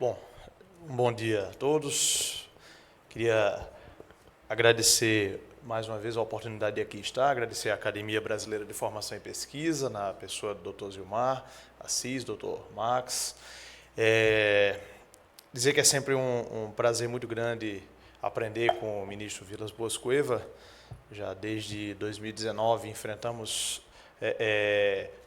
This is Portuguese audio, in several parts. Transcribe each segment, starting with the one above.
Bom, um bom dia a todos. Queria agradecer mais uma vez a oportunidade de aqui estar, agradecer à Academia Brasileira de Formação e Pesquisa, na pessoa do Dr. Zilmar, Assis, Dr. Max. Dizer que é sempre um prazer muito grande aprender com o ministro Vilas Boas Cueva. Já desde 2019 enfrentamos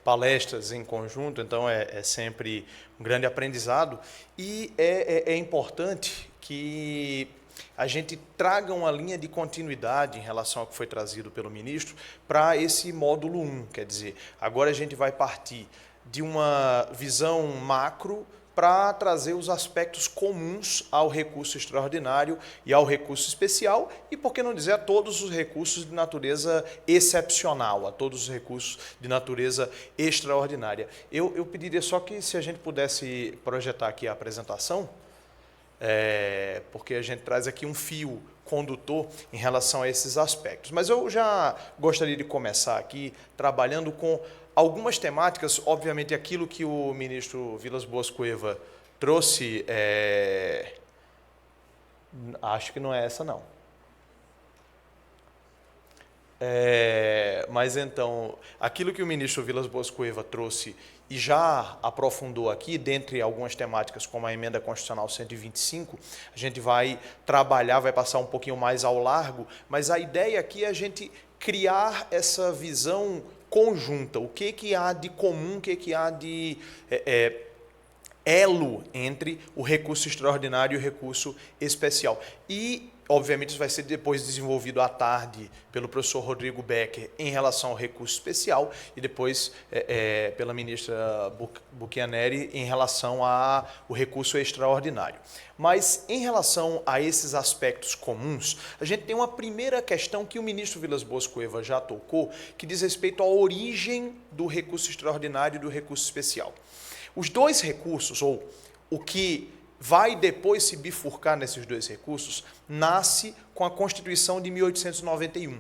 palestras em conjunto, então é sempre um grande aprendizado. E é importante que a gente traga uma linha de continuidade em relação ao que foi trazido pelo ministro para esse módulo 1. Quer dizer, agora a gente vai partir de uma visão macro para trazer os aspectos comuns ao recurso extraordinário e ao recurso especial e, por que não dizer, a todos os recursos de natureza excepcional, a todos os recursos de natureza extraordinária. Eu pediria só que, se a gente pudesse projetar aqui a apresentação, porque a gente traz aqui um fio condutor em relação a esses aspectos. Mas eu já gostaria de começar aqui trabalhando com algumas temáticas. Obviamente, aquilo que o ministro Vilas Boas Cueva trouxe, acho que não é essa, não. Mas, então, aquilo que o ministro Vilas Boas Cueva trouxe e já aprofundou aqui, dentre algumas temáticas como a Emenda Constitucional 125, a gente vai trabalhar, vai passar um pouquinho mais ao largo, mas a ideia aqui é a gente criar essa visão conjunta, o que há de comum, o que há de elo entre o recurso extraordinário e o recurso especial. E, obviamente, isso vai ser depois desenvolvido à tarde pelo professor Rodrigo Becker em relação ao recurso especial e depois pela ministra Buchianeri em relação ao recurso extraordinário. Mas, em relação a esses aspectos comuns, a gente tem uma primeira questão que o ministro Vilas Boas Cueva já tocou, que diz respeito à origem do recurso extraordinário e do recurso especial. Os dois recursos, ou o que vai depois se bifurcar nesses dois recursos, nasce com a Constituição de 1891.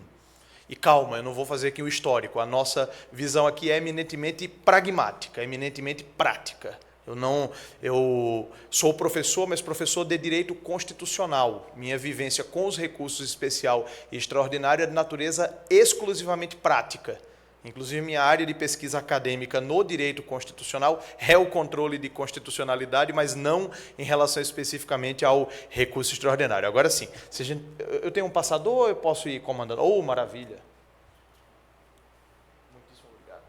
E calma, eu não vou fazer aqui o histórico, a nossa visão aqui é eminentemente pragmática, eminentemente prática. Eu sou professor, mas professor de Direito Constitucional. Minha vivência com os recursos especial e extraordinário é de natureza exclusivamente prática. Inclusive, minha área de pesquisa acadêmica no direito constitucional é o controle de constitucionalidade, mas não em relação especificamente ao recurso extraordinário. Agora sim, eu tenho um passador, eu posso ir comandando. Oh, maravilha! Muitíssimo obrigado.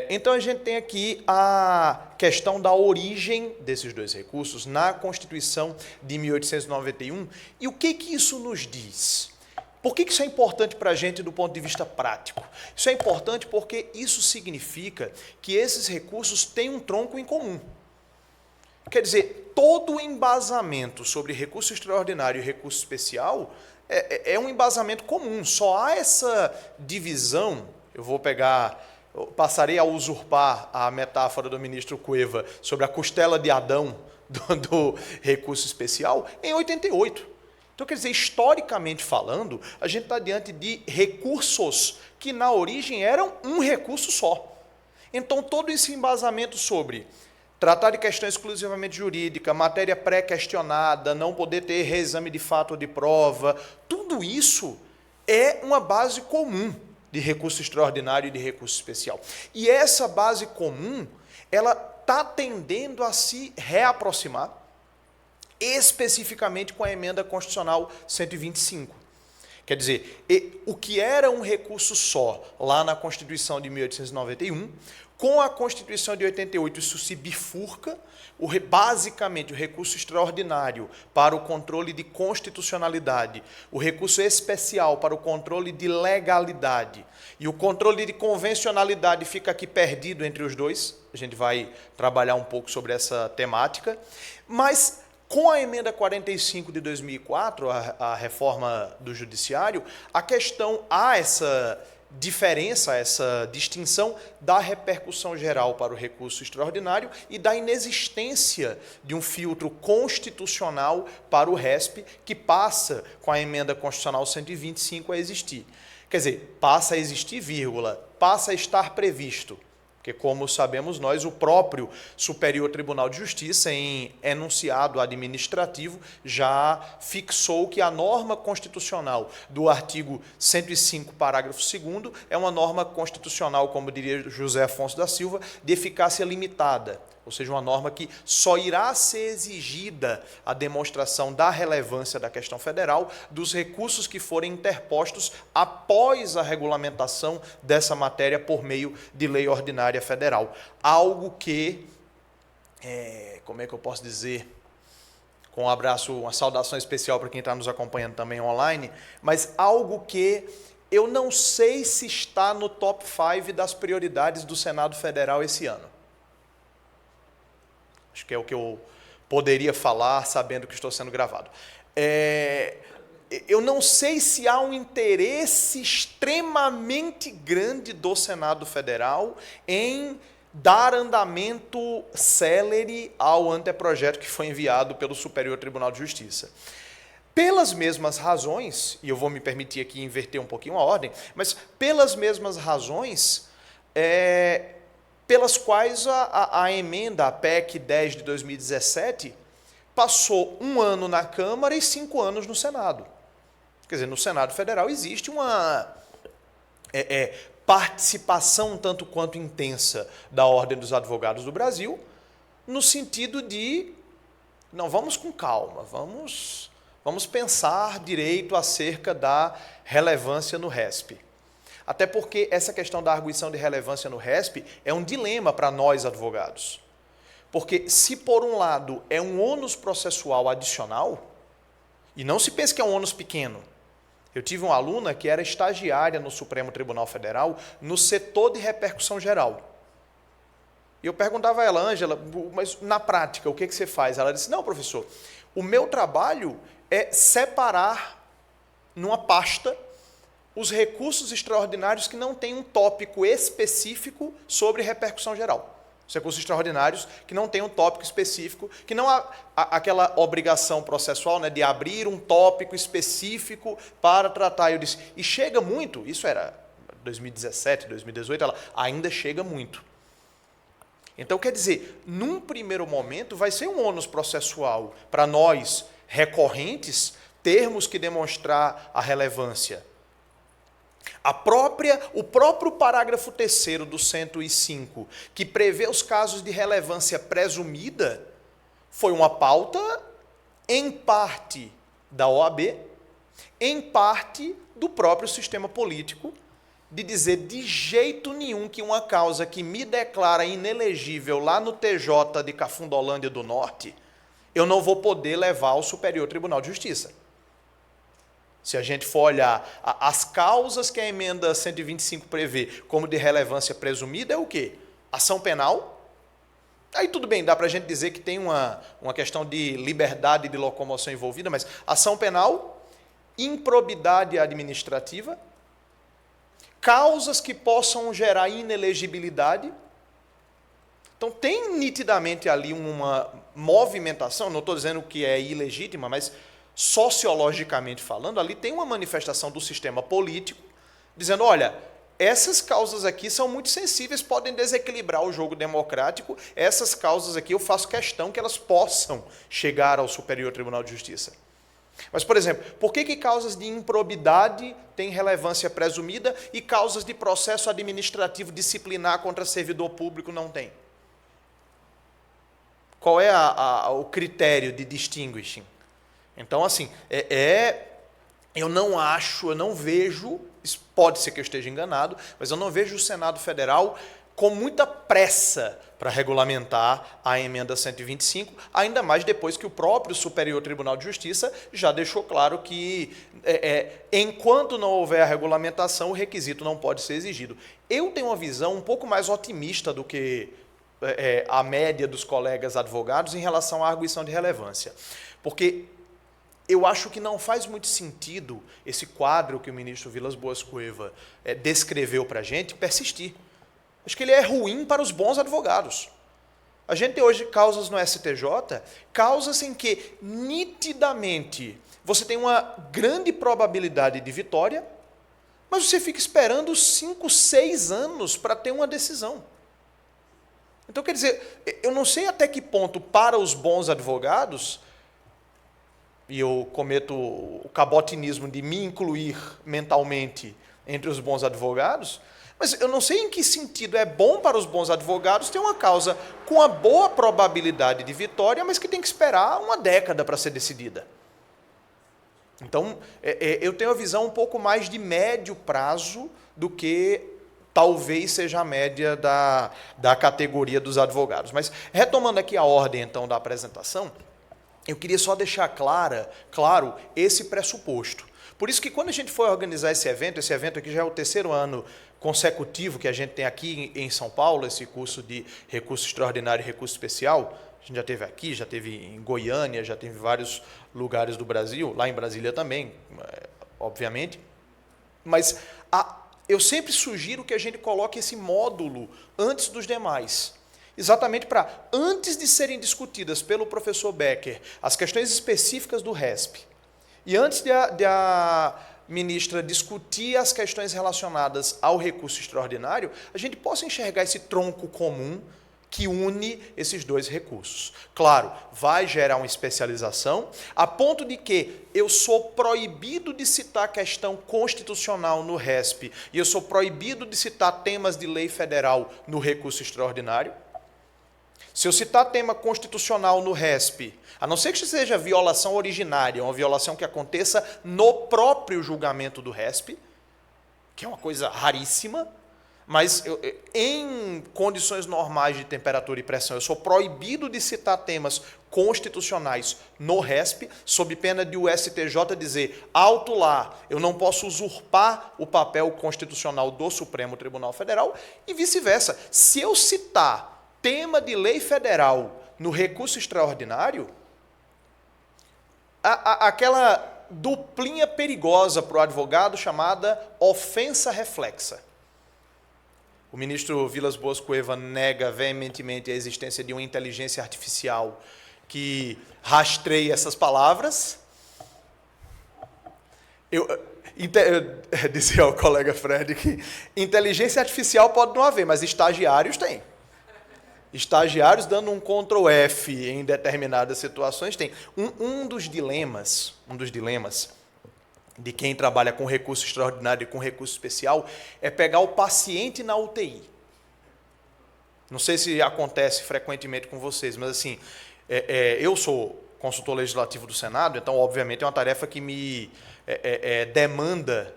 Então, a gente tem aqui a questão da origem desses dois recursos na Constituição de 1891. E o que isso nos diz? Por que isso é importante para a gente do ponto de vista prático? Isso é importante porque isso significa que esses recursos têm um tronco em comum. Quer dizer, todo o embasamento sobre recurso extraordinário e recurso especial é um embasamento comum. Só há essa divisão, passarei a usurpar a metáfora do ministro Cueva sobre a costela de Adão do recurso especial em 88. Então, quer dizer, historicamente falando, a gente está diante de recursos que, na origem, eram um recurso só. Então, todo esse embasamento sobre tratar de questão exclusivamente jurídica, matéria pré-questionada, não poder ter reexame de fato ou de prova, tudo isso é uma base comum de recurso extraordinário e de recurso especial. E essa base comum, ela está tendendo a se reaproximar, especificamente com a Emenda Constitucional 125. Quer dizer, o que era um recurso só lá na Constituição de 1891, com a Constituição de 88 isso se bifurca, basicamente o recurso extraordinário para o controle de constitucionalidade, o recurso especial para o controle de legalidade e o controle de convencionalidade fica aqui perdido entre os dois. A gente vai trabalhar um pouco sobre essa temática, mas com a Emenda 45 de 2004, a reforma do Judiciário, há essa diferença, essa distinção da repercussão geral para o recurso extraordinário e da inexistência de um filtro constitucional para o RESP, que passa, com a Emenda Constitucional 125, a existir. Quer dizer, passa a existir, vírgula, passa a estar previsto. Porque, como sabemos nós, o próprio Superior Tribunal de Justiça, em enunciado administrativo, já fixou que a norma constitucional do artigo 105, parágrafo 2º, é uma norma constitucional, como diria José Afonso da Silva, de eficácia limitada. Ou seja, uma norma que só irá ser exigida a demonstração da relevância da questão federal dos recursos que forem interpostos após a regulamentação dessa matéria por meio de lei ordinária federal. Algo que, como é que eu posso dizer, com um abraço, uma saudação especial para quem está nos acompanhando também online, mas algo que eu não sei se está no top 5 das prioridades do Senado Federal esse ano. Acho que é o que eu poderia falar, sabendo que estou sendo gravado. Eu não sei se há um interesse extremamente grande do Senado Federal em dar andamento célere ao anteprojeto que foi enviado pelo Superior Tribunal de Justiça. Pelas mesmas razões, e eu vou me permitir aqui inverter um pouquinho a ordem, mas pelas mesmas razões, pelas quais a emenda, a PEC 10 de 2017, passou 1 ano na Câmara e 5 anos no Senado. Quer dizer, no Senado Federal existe uma participação tanto quanto intensa da Ordem dos Advogados do Brasil, no sentido de, não, vamos com calma, vamos pensar direito acerca da relevância no RESP. Até porque essa questão da arguição de relevância no RESP é um dilema para nós advogados. Porque se por um lado é um ônus processual adicional, e não se pense que é um ônus pequeno. Eu tive uma aluna que era estagiária no Supremo Tribunal Federal no setor de repercussão geral. E eu perguntava a ela, Ângela, mas na prática, o que você faz? Ela disse, não, professor, o meu trabalho é separar numa pasta os recursos extraordinários que não têm um tópico específico sobre repercussão geral. Os recursos extraordinários que não têm um tópico específico, que não há aquela obrigação processual, né, de abrir um tópico específico para tratar. Eu disse, e chega muito, isso era 2017, 2018, ela ainda chega muito. Então, quer dizer, num primeiro momento vai ser um ônus processual para nós, recorrentes, termos que demonstrar a relevância. O próprio parágrafo 3º do 105, que prevê os casos de relevância presumida, foi uma pauta, em parte, da OAB, em parte do próprio sistema político, de dizer de jeito nenhum que uma causa que me declara inelegível lá no TJ de Cafundolândia do Norte, eu não vou poder levar ao Superior Tribunal de Justiça. Se a gente for olhar as causas que a emenda 125 prevê como de relevância presumida, é o quê? Ação penal. Aí tudo bem, dá para a gente dizer que tem uma questão de liberdade de locomoção envolvida, mas ação penal, improbidade administrativa, causas que possam gerar inelegibilidade. Então tem nitidamente ali uma movimentação, não estou dizendo que é ilegítima, mas sociologicamente falando, ali tem uma manifestação do sistema político, dizendo, olha, essas causas aqui são muito sensíveis, podem desequilibrar o jogo democrático, essas causas aqui eu faço questão que elas possam chegar ao Superior Tribunal de Justiça. Mas, por exemplo, por que causas de improbidade têm relevância presumida e causas de processo administrativo disciplinar contra servidor público não têm? Qual é o critério de distinguishing? Então, assim, eu não vejo, pode ser que eu esteja enganado, mas eu não vejo o Senado Federal com muita pressa para regulamentar a emenda 125, ainda mais depois que o próprio Superior Tribunal de Justiça já deixou claro que, enquanto não houver a regulamentação, o requisito não pode ser exigido. Eu tenho uma visão um pouco mais otimista do que a média dos colegas advogados em relação à arguição de relevância, porque eu acho que não faz muito sentido esse quadro que o ministro Vilas Boas Cueva descreveu para a gente persistir. Acho que ele é ruim para os bons advogados. A gente tem hoje causas no STJ, causas em que nitidamente você tem uma grande probabilidade de vitória, mas você fica esperando 5, 6 anos para ter uma decisão. Então, quer dizer, eu não sei até que ponto, para os bons advogados, e eu cometo o cabotinismo de me incluir mentalmente entre os bons advogados, mas eu não sei em que sentido é bom para os bons advogados ter uma causa com a boa probabilidade de vitória, mas que tem que esperar uma década para ser decidida. Então, eu tenho a visão um pouco mais de médio prazo do que talvez seja a média da categoria dos advogados. Mas, retomando aqui a ordem, então, da apresentação, eu queria só deixar claro esse pressuposto. Por isso que, quando a gente foi organizar esse evento aqui já é o 3º ano consecutivo que a gente tem aqui em São Paulo, esse curso de recurso extraordinário e recurso especial. A gente já teve aqui, já teve em Goiânia, já teve em vários lugares do Brasil, lá em Brasília também, obviamente. Mas eu sempre sugiro que a gente coloque esse módulo antes dos demais. Exatamente para, antes de serem discutidas pelo professor Becker, as questões específicas do RESP, e antes de a ministra discutir as questões relacionadas ao recurso extraordinário, a gente possa enxergar esse tronco comum que une esses dois recursos. Claro, vai gerar uma especialização, a ponto de que eu sou proibido de citar questão constitucional no RESP, e eu sou proibido de citar temas de lei federal no recurso extraordinário. Se eu citar tema constitucional no RESP, a não ser que seja violação originária, uma violação que aconteça no próprio julgamento do RESP, que é uma coisa raríssima, mas em condições normais de temperatura e pressão, eu sou proibido de citar temas constitucionais no RESP, sob pena de o STJ dizer, alto lá, eu não posso usurpar o papel constitucional do Supremo Tribunal Federal, e vice-versa. Se eu citar tema de lei federal no recurso extraordinário, aquela duplinha perigosa para o advogado chamada ofensa reflexa. O ministro Vilas Boas Cueva nega veementemente a existência de uma inteligência artificial que rastreie essas palavras. Eu dizia ao colega Fred que inteligência artificial pode não haver, mas estagiários tem. Estagiários dando um Ctrl F em determinadas situações tem. Um dos dilemas de quem trabalha com recurso extraordinário e com recurso especial é pegar o paciente na UTI. Não sei se acontece frequentemente com vocês, mas assim, eu sou consultor legislativo do Senado, então obviamente é uma tarefa que me demanda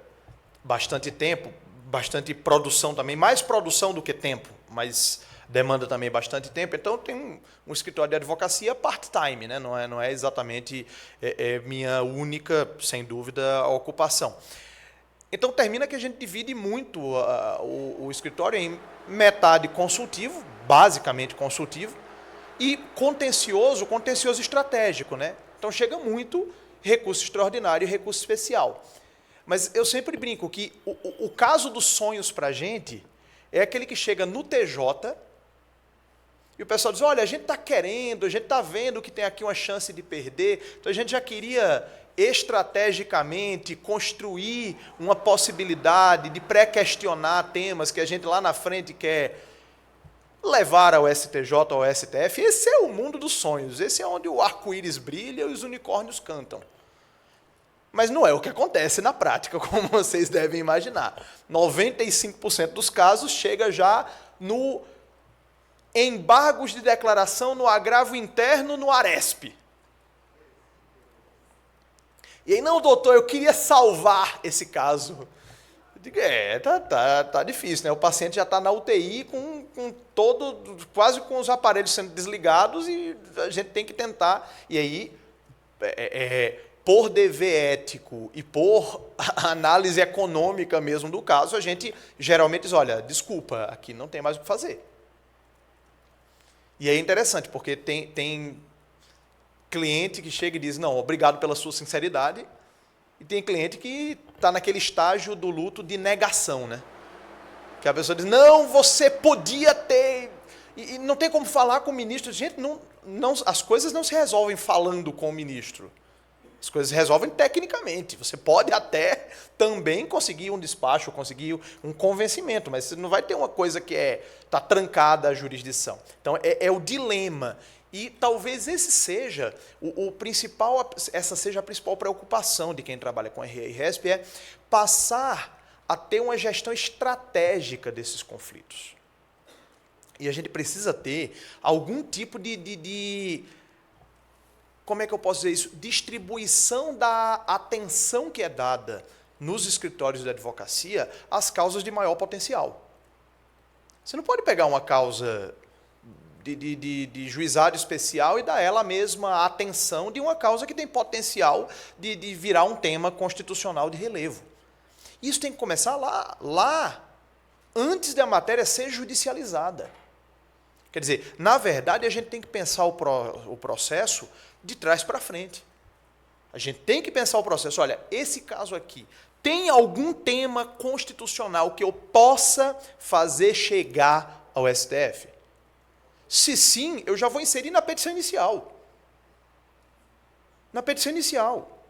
bastante tempo, bastante produção também, mais produção do que tempo, mas demanda também bastante tempo, então tem um escritório de advocacia part-time, né? Não é exatamente minha única, sem dúvida, ocupação. Então termina que a gente divide muito o escritório em metade consultivo, basicamente consultivo, e contencioso estratégico, né? Então chega muito recurso extraordinário e recurso especial. Mas eu sempre brinco que o caso dos sonhos para a gente é aquele que chega no TJ e o pessoal diz, olha, a gente está querendo, a gente está vendo que tem aqui uma chance de perder, então a gente já queria estrategicamente construir uma possibilidade de pré-questionar temas que a gente lá na frente quer levar ao STJ ou ao STF. Esse é o mundo dos sonhos, esse é onde o arco-íris brilha e os unicórnios cantam. Mas não é o que acontece na prática, como vocês devem imaginar. 95% dos casos chega já no embargos de declaração, no agravo interno, no ARESP. E aí, não, doutor, eu queria salvar esse caso. Eu digo, tá difícil, né? O paciente já está na UTI quase com os aparelhos sendo desligados e a gente tem que tentar. E aí, por dever ético e por análise econômica mesmo do caso, a gente geralmente diz, olha, desculpa, aqui não tem mais o que fazer. E é interessante, porque tem cliente que chega e diz, não, obrigado pela sua sinceridade, e tem cliente que está naquele estágio do luto de negação, né? Que a pessoa diz, não, você podia ter... E não tem como falar com o ministro. Gente, as coisas não se resolvem falando com o ministro. As coisas se resolvem tecnicamente. Você pode até também conseguir um despacho, conseguir um convencimento, mas você não vai ter uma coisa que está trancada à jurisdição. Então, é o dilema. E talvez esse seja essa seja a principal preocupação de quem trabalha com RE e RESP, é passar a ter uma gestão estratégica desses conflitos. E a gente precisa ter algum tipo de como é que eu posso dizer isso? Distribuição da atenção que é dada nos escritórios de advocacia às causas de maior potencial. Você não pode pegar uma causa de juizado especial e dar ela a mesma atenção de uma causa que tem potencial de virar um tema constitucional de relevo. Isso tem que começar lá antes da matéria ser judicializada. Quer dizer, na verdade, a gente tem que pensar o processo de trás para frente. A gente tem que pensar o processo. Olha, esse caso aqui, tem algum tema constitucional que eu possa fazer chegar ao STF? Se sim, eu já vou inserir na petição inicial. Na petição inicial.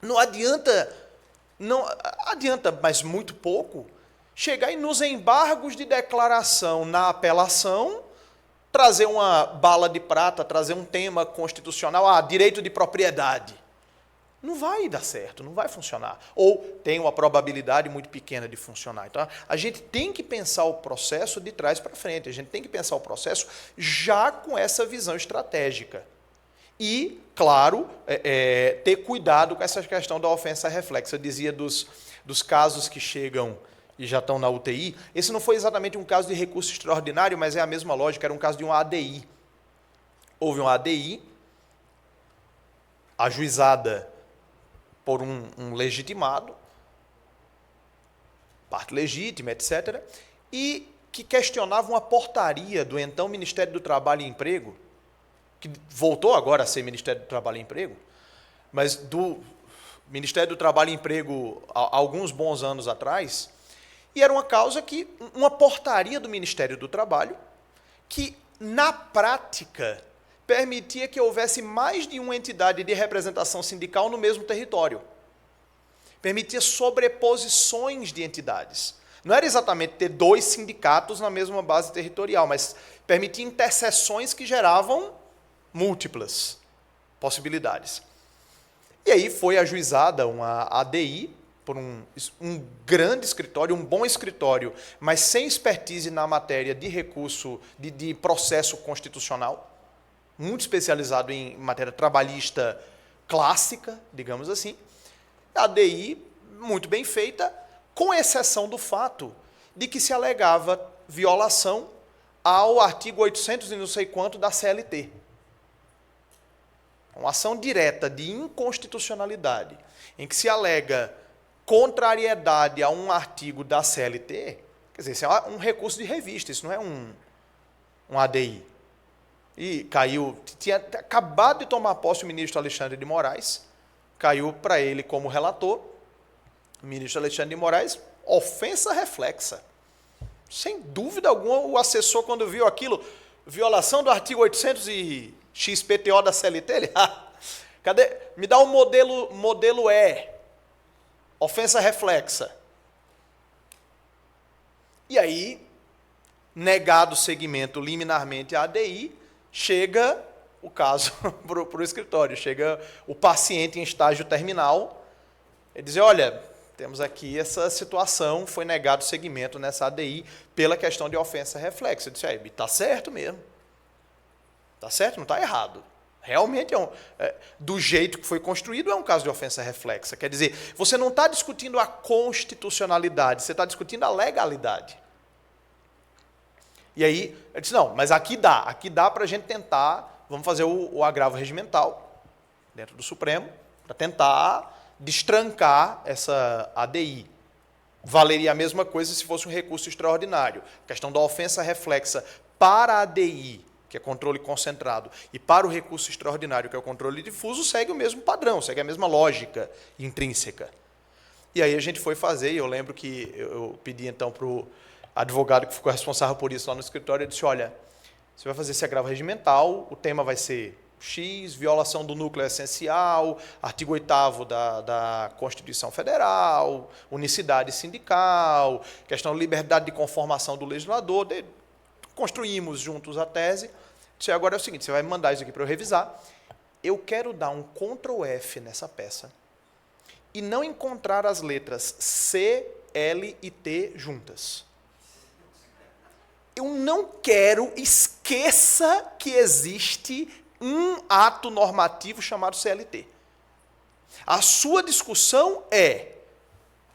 Não adianta, mas muito pouco, chegar e nos embargos de declaração na apelação, trazer uma bala de prata, trazer um tema constitucional, direito de propriedade. Não vai dar certo, não vai funcionar. Ou tem uma probabilidade muito pequena de funcionar. Então, a gente tem que pensar o processo de trás para frente, a gente tem que pensar o processo já com essa visão estratégica. E, claro, ter cuidado com essa questão da ofensa reflexa. Eu dizia dos casos que chegam e já estão na UTI, esse não foi exatamente um caso de recurso extraordinário, mas é a mesma lógica, era um caso de uma ADI. Houve uma ADI, ajuizada por um legitimado, parte legítima, etc., e que questionava uma portaria do então Ministério do Trabalho e Emprego, que voltou agora a ser Ministério do Trabalho e Emprego, mas do Ministério do Trabalho e Emprego há alguns bons anos atrás, e era uma causa que, uma portaria do Ministério do Trabalho, que, na prática, permitia que houvesse mais de uma entidade de representação sindical no mesmo território. Permitia sobreposições de entidades. Não era exatamente ter 2 sindicatos na mesma base territorial, mas permitia interseções que geravam múltiplas possibilidades. E aí foi ajuizada uma ADI por um grande escritório, um bom escritório, mas sem expertise na matéria de recurso, de processo constitucional, muito especializado em matéria trabalhista clássica, digamos assim. A ADI, muito bem feita, com exceção do fato de que se alegava violação ao artigo 800 e não sei quanto da CLT. Uma ação direta de inconstitucionalidade, em que se alega contrariedade a um artigo da CLT, quer dizer, isso é um recurso de revista, isso não é um ADI. E caiu, tinha acabado de tomar posse o ministro Alexandre de Moraes, caiu para ele como relator, o ministro Alexandre de Moraes, ofensa reflexa. Sem dúvida alguma, o assessor, quando viu aquilo, violação do artigo 800 e XPTO da CLT, ele, cadê? Me dá um modelo E, ofensa reflexa. E aí, negado o segmento liminarmente à ADI, chega o caso para o escritório, chega o paciente em estágio terminal, ele diz, olha, temos aqui essa situação, foi negado o segmento nessa ADI pela questão de ofensa reflexa. Eu disse, está certo mesmo. Está certo? Não está errado. Realmente, do jeito que foi construído, é um caso de ofensa reflexa. Quer dizer, você não está discutindo a constitucionalidade, você está discutindo a legalidade. E aí, eu disse, não, mas aqui dá para a gente tentar, vamos fazer o agravo regimental dentro do Supremo, para tentar destrancar essa ADI. Valeria a mesma coisa se fosse um recurso extraordinário. A questão da ofensa reflexa para a ADI, que é controle concentrado, e para o recurso extraordinário, que é o controle difuso, segue o mesmo padrão, segue a mesma lógica intrínseca. E aí a gente foi fazer, e eu lembro que eu pedi então para o advogado que ficou responsável por isso lá no escritório, eu disse, olha, você vai fazer esse agravo regimental, o tema vai ser X, violação do núcleo essencial, artigo 8º da Constituição Federal, unicidade sindical, questão da liberdade de conformação do legislador. Construímos juntos a tese. Agora é o seguinte, você vai me mandar isso aqui para eu revisar. Eu quero dar um Ctrl F nessa peça e não encontrar as letras C, L e T juntas. Eu não quero, esqueça que existe um ato normativo chamado CLT. A sua discussão é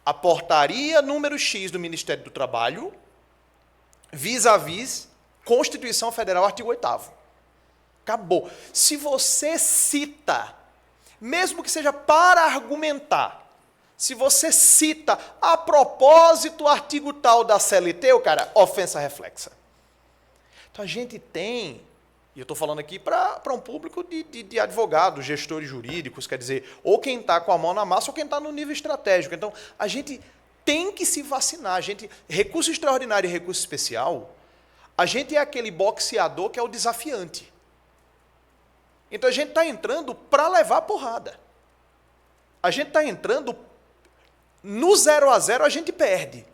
a portaria número X do Ministério do Trabalho vis-à-vis Constituição Federal, artigo 8º. Acabou. Se você cita, mesmo que seja para argumentar, se você cita a propósito o artigo tal da CLT, o cara, ofensa reflexa. Então a gente tem, e eu estou falando aqui para um público de advogados, gestores jurídicos, quer dizer, ou quem está com a mão na massa ou quem está no nível estratégico. Então a gente tem que se vacinar. Recurso extraordinário e recurso especial, a gente é aquele boxeador que é o desafiante. Então a gente está entrando para levar porrada. A gente está entrando no 0 a 0, a gente perde.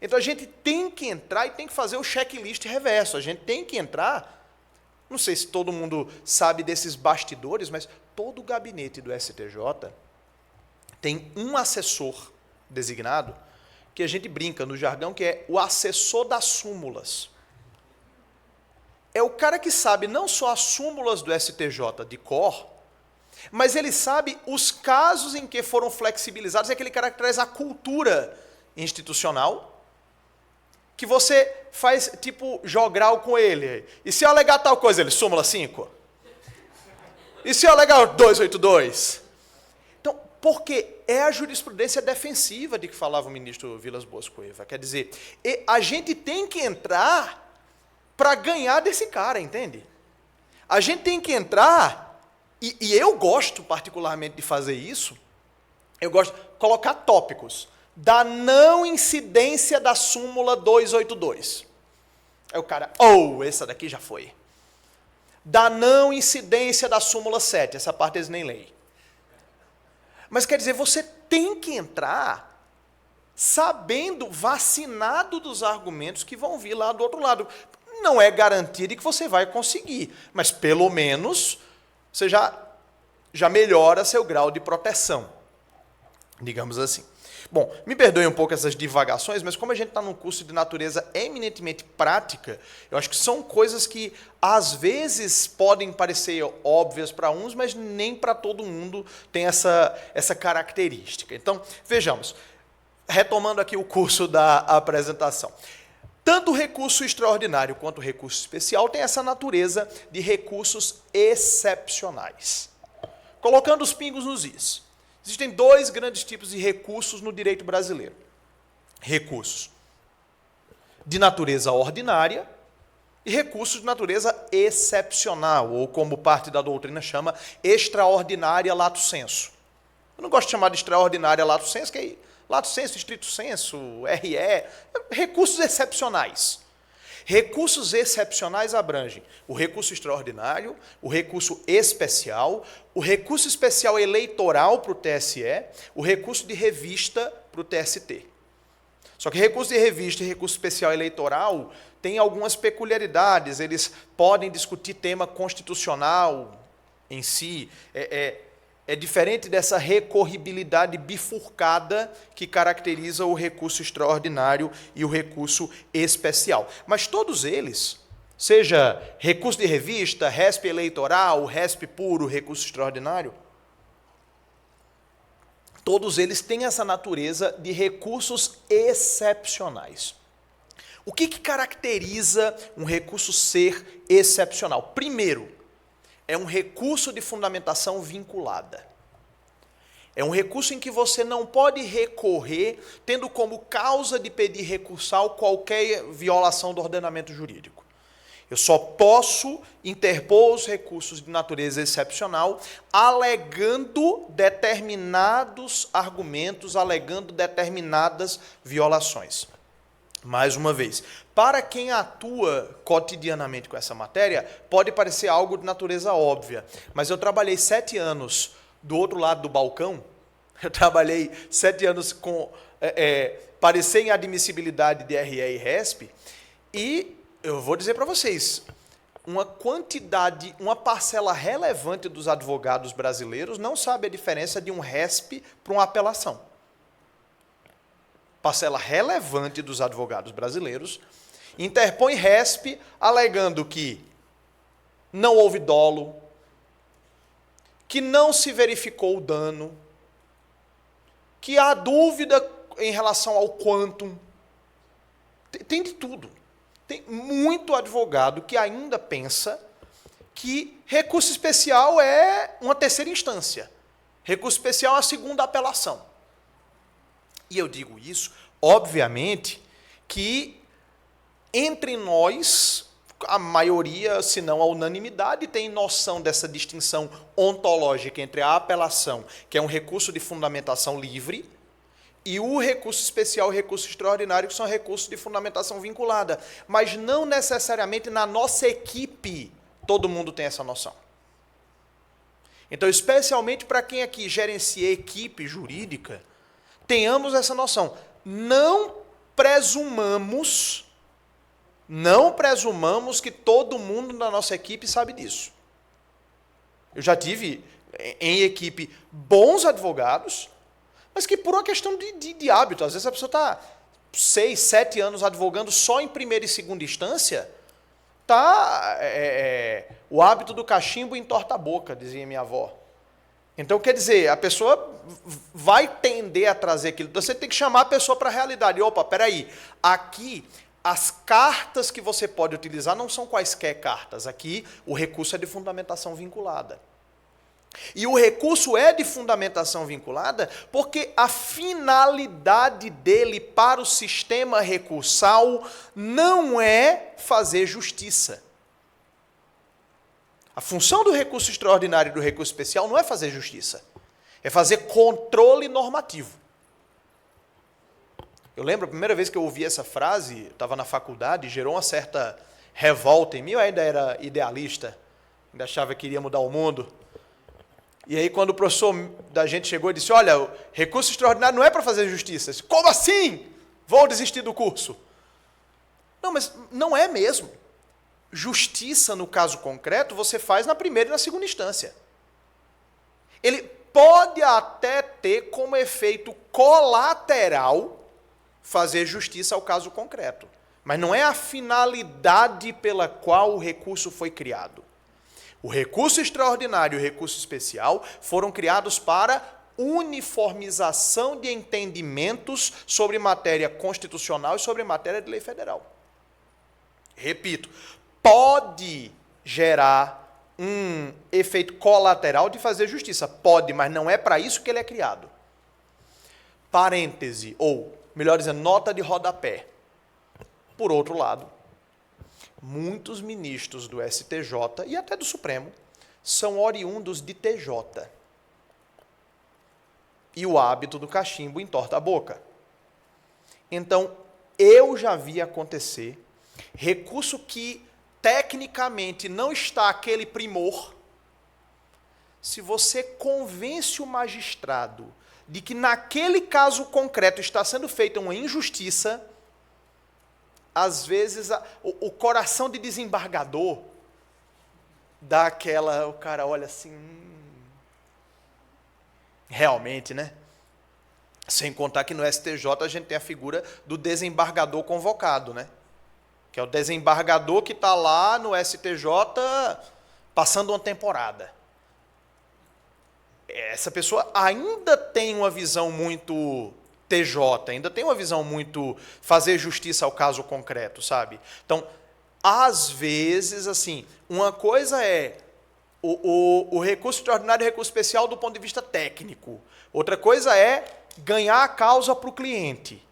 Então a gente tem que entrar e tem que fazer o checklist reverso. A gente tem que entrar, não sei se todo mundo sabe desses bastidores, mas todo o gabinete do STJ tem um assessor designado, que a gente brinca no jargão, que é o assessor das súmulas. É o cara que sabe não só as súmulas do STJ de cor, mas ele sabe os casos em que foram flexibilizados, é aquele cara que traz a cultura institucional, que você faz tipo jogral com ele. E se eu alegar tal coisa, ele, súmula 5? E se eu alegar 282? Então, porque é a jurisprudência defensiva de que falava o ministro Vilas Boas Cueva. Quer dizer, a gente tem que entrar para ganhar desse cara, entende? A gente tem que entrar, e eu gosto particularmente de fazer isso, eu gosto de colocar tópicos da não incidência da súmula 282. Aí o cara, essa daqui já foi. Da não incidência da súmula 7, essa parte eles nem leem. Mas quer dizer, você tem que entrar sabendo, vacinado dos argumentos que vão vir lá do outro lado. Não é garantia de que você vai conseguir, mas pelo menos você já melhora seu grau de proteção, digamos assim. Bom, me perdoem um pouco essas divagações, mas como a gente está num curso de natureza eminentemente prática, eu acho que são coisas que às vezes podem parecer óbvias para uns, mas nem para todo mundo tem essa característica. Então, vejamos, retomando aqui o curso da apresentação. Tanto o recurso extraordinário quanto o recurso especial tem essa natureza de recursos excepcionais. Colocando os pingos nos is. Existem dois grandes tipos de recursos no direito brasileiro. Recursos de natureza ordinária e recursos de natureza excepcional, ou como parte da doutrina chama, extraordinária lato sensu. Eu não gosto de chamar de extraordinária lato sensu, que é lato sensu, estrito sensu, RE, recursos excepcionais. Recursos excepcionais abrangem o recurso extraordinário, o recurso especial, o recurso especial eleitoral para o TSE, o recurso de revista para o TST. Só que recurso de revista e recurso especial eleitoral têm algumas peculiaridades, eles podem discutir tema constitucional em si, é diferente dessa recorribilidade bifurcada que caracteriza o recurso extraordinário e o recurso especial. Mas todos eles, seja recurso de revista, RESP eleitoral, RESP puro, recurso extraordinário, todos eles têm essa natureza de recursos excepcionais. O que caracteriza um recurso ser excepcional? Primeiro, é um recurso de fundamentação vinculada. É um recurso em que você não pode recorrer tendo como causa de pedir recursal qualquer violação do ordenamento jurídico. Eu só posso interpor os recursos de natureza excepcional alegando determinados argumentos, alegando determinadas violações. Mais uma vez, para quem atua cotidianamente com essa matéria, pode parecer algo de natureza óbvia, mas eu trabalhei 7 anos do outro lado do balcão, eu trabalhei 7 anos com parecer em admissibilidade de RE e RESP, e eu vou dizer para vocês, uma parcela relevante dos advogados brasileiros não sabe a diferença de um RESP para uma apelação. Parcela relevante dos advogados brasileiros interpõe RESP alegando que não houve dolo, que não se verificou o dano, que há dúvida em relação ao quantum. Tem de tudo. Tem muito advogado que ainda pensa que recurso especial é uma terceira instância. Recurso especial é a segunda apelação. E eu digo isso, obviamente, que entre nós, a maioria, se não a unanimidade, tem noção dessa distinção ontológica entre a apelação, que é um recurso de fundamentação livre, e o recurso especial e o recurso extraordinário, que são recursos de fundamentação vinculada. Mas não necessariamente na nossa equipe todo mundo tem essa noção. Então, especialmente para quem aqui gerencia equipe jurídica, tenhamos essa noção. Não presumamos que todo mundo da nossa equipe sabe disso. Eu já tive em equipe bons advogados, mas que por uma questão de hábito, às vezes a pessoa está 6, 7 anos advogando só em primeira e segunda instância, o hábito do cachimbo entorta a boca, dizia minha avó. Então, quer dizer, a pessoa vai tender a trazer aquilo. Então, você tem que chamar a pessoa para a realidade. Opa, peraí, aqui as cartas que você pode utilizar não são quaisquer cartas. Aqui o recurso é de fundamentação vinculada. E o recurso é de fundamentação vinculada porque a finalidade dele para o sistema recursal não é fazer justiça. A função do recurso extraordinário e do recurso especial não é fazer justiça, é fazer controle normativo. Eu lembro a primeira vez que eu ouvi essa frase, eu estava na faculdade, gerou uma certa revolta em mim, eu ainda era idealista, ainda achava que iria mudar o mundo. E aí quando o professor da gente chegou e disse, olha, o recurso extraordinário não é para fazer justiça. Eu disse, como assim? Vou desistir do curso. Não, mas não é mesmo. Justiça, no caso concreto, você faz na primeira e na segunda instância. Ele pode até ter como efeito colateral fazer justiça ao caso concreto, mas não é a finalidade pela qual o recurso foi criado. O recurso extraordinário e o recurso especial foram criados para uniformização de entendimentos sobre matéria constitucional e sobre matéria de lei federal. Repito, pode gerar um efeito colateral de fazer justiça. Pode, mas não é para isso que ele é criado. Parêntese, ou, melhor dizendo, nota de rodapé. Por outro lado, muitos ministros do STJ e até do Supremo são oriundos de TJ. E o hábito do cachimbo entorta a boca. Então, eu já vi acontecer recurso que tecnicamente não está aquele primor. Se você convence o magistrado de que naquele caso concreto está sendo feita uma injustiça, às vezes o coração de desembargador dá aquela, o cara olha assim, realmente, né? Sem contar que no STJ a gente tem a figura do desembargador convocado, né? Que é o desembargador que está lá no STJ passando uma temporada. Essa pessoa ainda tem uma visão muito TJ, ainda tem uma visão muito fazer justiça ao caso concreto, sabe? Então, às vezes, assim, uma coisa é o recurso extraordinário e o recurso especial do ponto de vista técnico. Outra coisa é ganhar a causa para o cliente.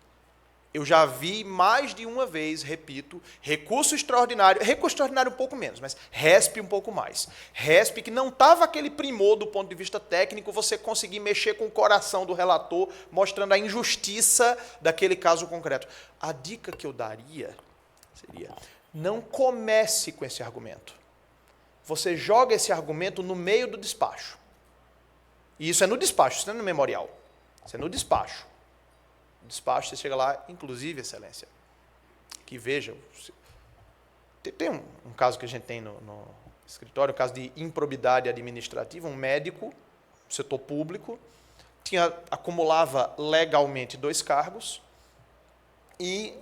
Eu já vi mais de uma vez, repito, recurso extraordinário um pouco menos, mas RESP um pouco mais. RESP que não estava aquele primor do ponto de vista técnico, você conseguir mexer com o coração do relator, mostrando a injustiça daquele caso concreto. A dica que eu daria seria, não comece com esse argumento. Você joga esse argumento no meio do despacho. E isso é no despacho, isso não é no memorial. Isso é no despacho. No despacho, você chega lá, inclusive, Excelência, que veja, tem um caso que a gente tem no escritório, um caso de improbidade administrativa, um médico, setor público, acumulava legalmente 2 cargos e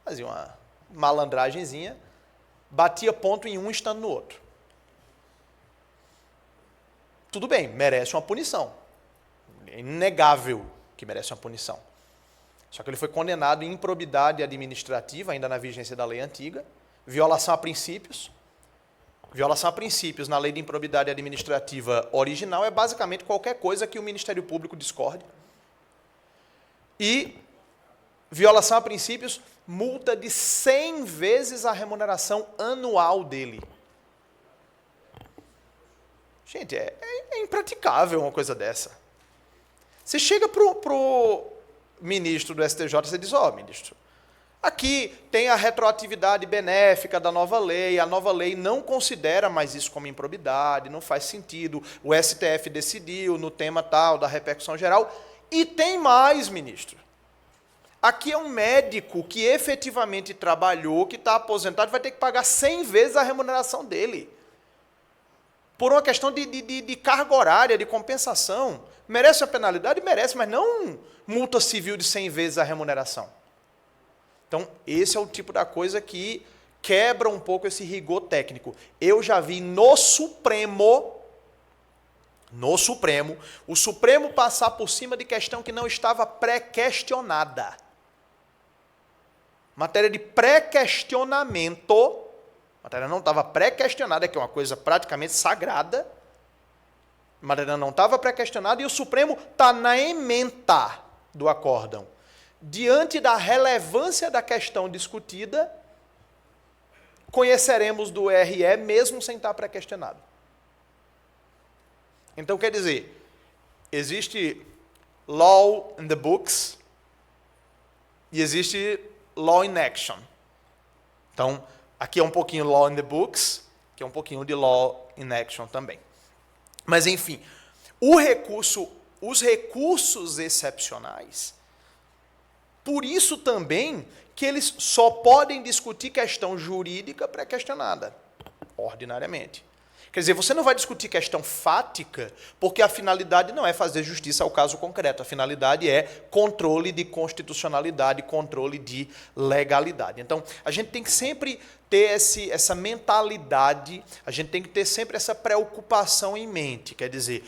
fazia uma malandragenzinha, batia ponto em um estando no outro. Tudo bem, merece uma punição. É inegável que merece uma punição. Só que ele foi condenado em improbidade administrativa, ainda na vigência da lei antiga, violação a princípios. Violação a princípios na lei de improbidade administrativa original é basicamente qualquer coisa que o Ministério Público discorde. E violação a princípios, multa de 100 vezes a remuneração anual dele. Gente, é impraticável uma coisa dessa. Você chega para o ministro do STJ, você diz, ministro, aqui tem a retroatividade benéfica da nova lei, a nova lei não considera mais isso como improbidade, não faz sentido, o STF decidiu no tema tal, da repercussão geral, e tem mais, ministro. Aqui é um médico que efetivamente trabalhou, que está aposentado, vai ter que pagar 100 vezes a remuneração dele. Por uma questão de carga horária, de compensação. Merece a penalidade? Merece, mas não multa civil de 100 vezes a remuneração. Então, esse é o tipo da coisa que quebra um pouco esse rigor técnico. Eu já vi no Supremo, o Supremo passar por cima de questão que não estava pré-questionada. Matéria de pré-questionamento, a matéria não estava pré-questionada, que é uma coisa praticamente sagrada. A matéria não estava pré-questionada e o Supremo está na ementa do acórdão. Diante da relevância da questão discutida, conheceremos do RE mesmo sem estar pré-questionado. Então, quer dizer, existe law in the books e existe law in action. Então, aqui é um pouquinho law in the books, aqui é um pouquinho de law in action também. Mas, enfim, os recursos excepcionais, por isso também que eles só podem discutir questão jurídica pré-questionada, ordinariamente. Quer dizer, você não vai discutir questão fática, porque a finalidade não é fazer justiça ao caso concreto. A finalidade é controle de constitucionalidade, controle de legalidade. Então, a gente tem que sempre ter essa mentalidade, a gente tem que ter sempre essa preocupação em mente. Quer dizer,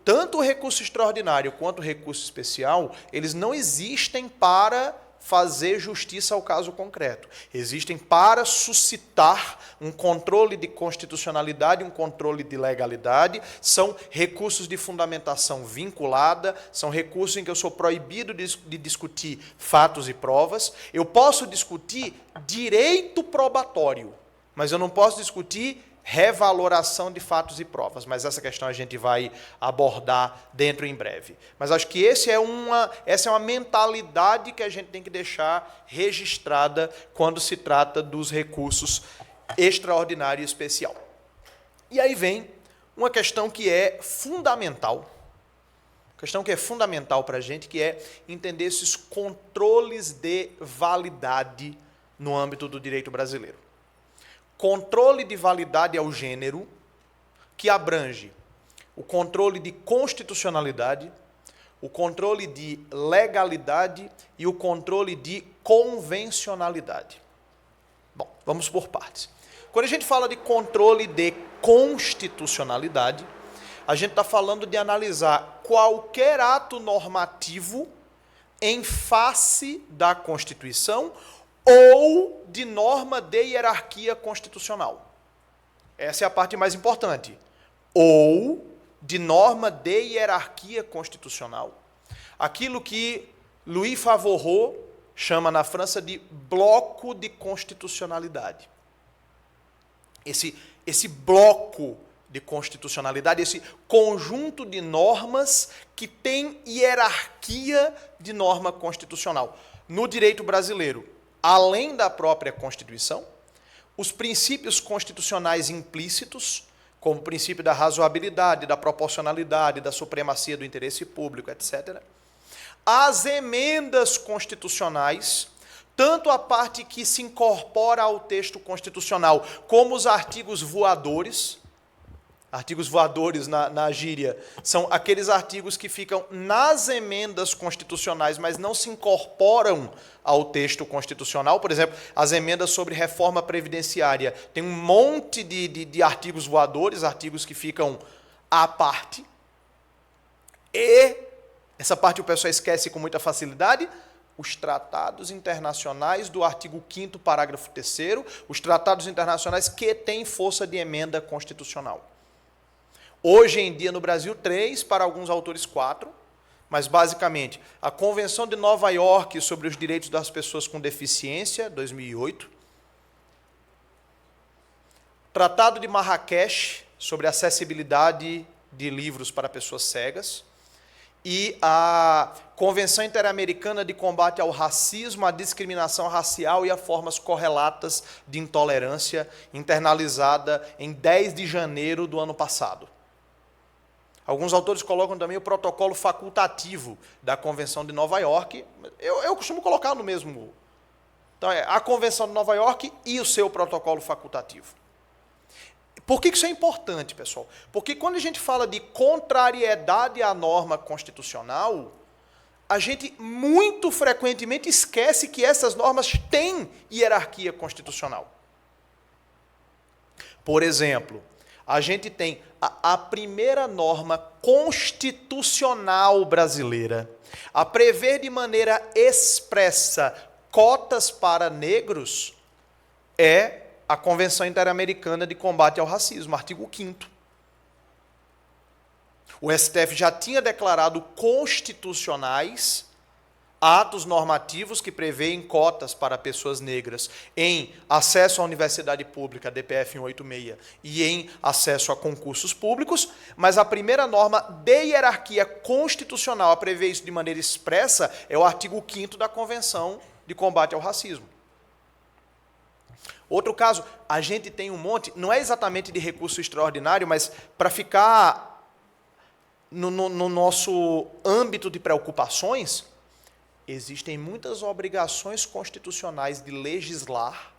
tanto o recurso extraordinário quanto o recurso especial, eles não existem para fazer justiça ao caso concreto. Existem para suscitar um controle de constitucionalidade, um controle de legalidade, são recursos de fundamentação vinculada, são recursos em que eu sou proibido de discutir fatos e provas. Eu posso discutir direito probatório, mas eu não posso discutir revaloração de fatos e provas, mas essa questão a gente vai abordar dentro em breve. Mas acho que essa é uma mentalidade que a gente tem que deixar registrada quando se trata dos recursos extraordinário e especial. E aí vem uma questão que é fundamental, para a gente, que é entender esses controles de validade no âmbito do direito brasileiro. Controle de validade é o gênero que abrange o controle de constitucionalidade, o controle de legalidade e o controle de convencionalidade. Bom, vamos por partes. Quando a gente fala de controle de constitucionalidade, a gente está falando de analisar qualquer ato normativo em face da Constituição ou de norma de hierarquia constitucional. Essa é a parte mais importante. Ou de norma de hierarquia constitucional. Aquilo que Louis Favorot chama na França de bloco de constitucionalidade. Esse bloco de constitucionalidade, esse conjunto de normas que tem hierarquia de norma constitucional. No direito brasileiro, além da própria Constituição, os princípios constitucionais implícitos, como o princípio da razoabilidade, da proporcionalidade, da supremacia do interesse público, etc. As emendas constitucionais, tanto a parte que se incorpora ao texto constitucional, como os artigos voadores. Artigos voadores na gíria são aqueles artigos que ficam nas emendas constitucionais, mas não se incorporam ao texto constitucional. Por exemplo, as emendas sobre reforma previdenciária. Tem um monte de artigos voadores, artigos que ficam à parte. E essa parte o pessoal esquece com muita facilidade. Os tratados internacionais do artigo 5º, parágrafo 3º, os tratados internacionais que têm força de emenda constitucional. Hoje em dia, no Brasil, 3, para alguns autores 4, mas, basicamente, a Convenção de Nova York sobre os Direitos das Pessoas com Deficiência, 2008, Tratado de Marrakech sobre acessibilidade de livros para pessoas cegas, e a Convenção Interamericana de Combate ao Racismo, à Discriminação Racial e a Formas Correlatas de Intolerância, internalizada em 10 de janeiro do ano passado. Alguns autores colocam também o protocolo facultativo da Convenção de Nova York. Eu costumo colocar no mesmo. Então, é a Convenção de Nova York e o seu protocolo facultativo. Por que isso é importante, pessoal? Porque quando a gente fala de contrariedade à norma constitucional, a gente muito frequentemente esquece que essas normas têm hierarquia constitucional. Por exemplo, a gente tem a primeira norma constitucional brasileira a prever de maneira expressa cotas para negros é a Convenção Interamericana de Combate ao Racismo, artigo 5º. O STF já tinha declarado constitucionais atos normativos que prevêem cotas para pessoas negras em acesso à universidade pública, DPF 186, e em acesso a concursos públicos, mas a primeira norma de hierarquia constitucional a prever isso de maneira expressa é o artigo 5º da Convenção de Combate ao Racismo. Outro caso, a gente tem um monte, não é exatamente de recurso extraordinário, mas para ficar no nosso âmbito de preocupações, existem muitas obrigações constitucionais de legislar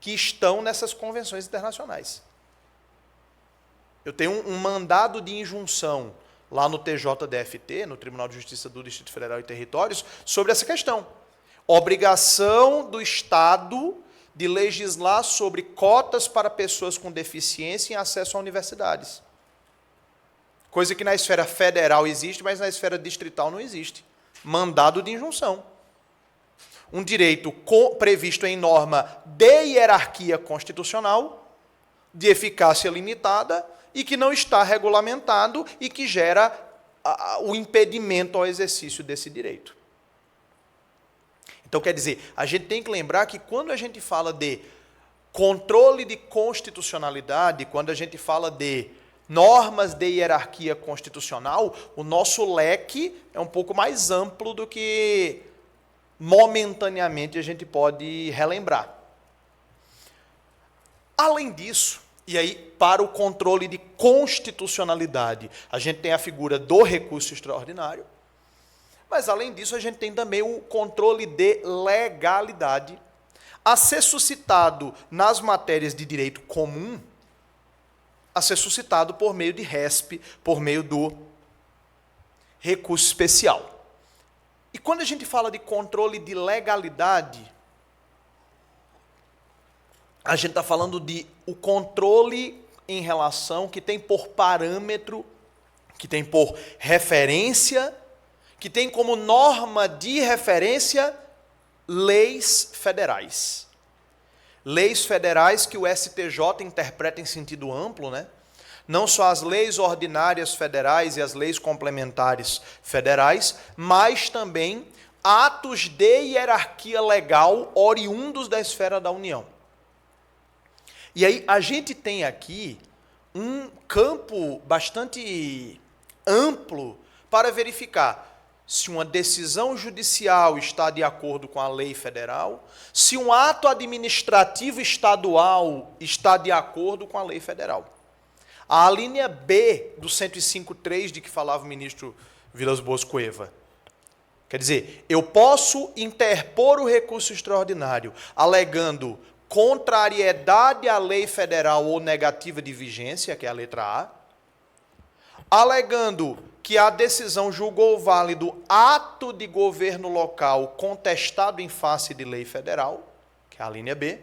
que estão nessas convenções internacionais. Eu tenho um mandado de injunção lá no TJDFT, no Tribunal de Justiça do Distrito Federal e Territórios, sobre essa questão. Obrigação do Estado de legislar sobre cotas para pessoas com deficiência em acesso a universidades. Coisa que na esfera federal existe, mas na esfera distrital não existe. Mandado de injunção. Um direito previsto em norma de hierarquia constitucional, de eficácia limitada, e que não está regulamentado e que gera o impedimento ao exercício desse direito. Então, quer dizer, a gente tem que lembrar que quando a gente fala de controle de constitucionalidade, quando a gente fala de normas de hierarquia constitucional, o nosso leque é um pouco mais amplo do que momentaneamente a gente pode relembrar. Além disso, e aí para o controle de constitucionalidade, a gente tem a figura do recurso extraordinário, mas além disso a gente tem também o controle de legalidade, a ser suscitado nas matérias de direito comum, a ser suscitado por meio de RESP, por meio do recurso especial. E quando a gente fala de controle de legalidade, a gente está falando de o controle em relação que tem por parâmetro, que tem por referência, que tem como norma de referência leis federais. Leis federais que o STJ interpreta em sentido amplo, né? Não só as leis ordinárias federais e as leis complementares federais, mas também atos de hierarquia legal oriundos da esfera da União. E aí a gente tem aqui um campo bastante amplo para verificar se uma decisão judicial está de acordo com a lei federal, se um ato administrativo estadual está de acordo com a lei federal. A linha B do 105.3 de que falava o ministro Vilas Boas Cueva. Quer dizer, eu posso interpor o recurso extraordinário alegando contrariedade à lei federal ou negativa de vigência, que é a letra A, alegando que a decisão julgou válido ato de governo local contestado em face de lei federal, que é a linha B,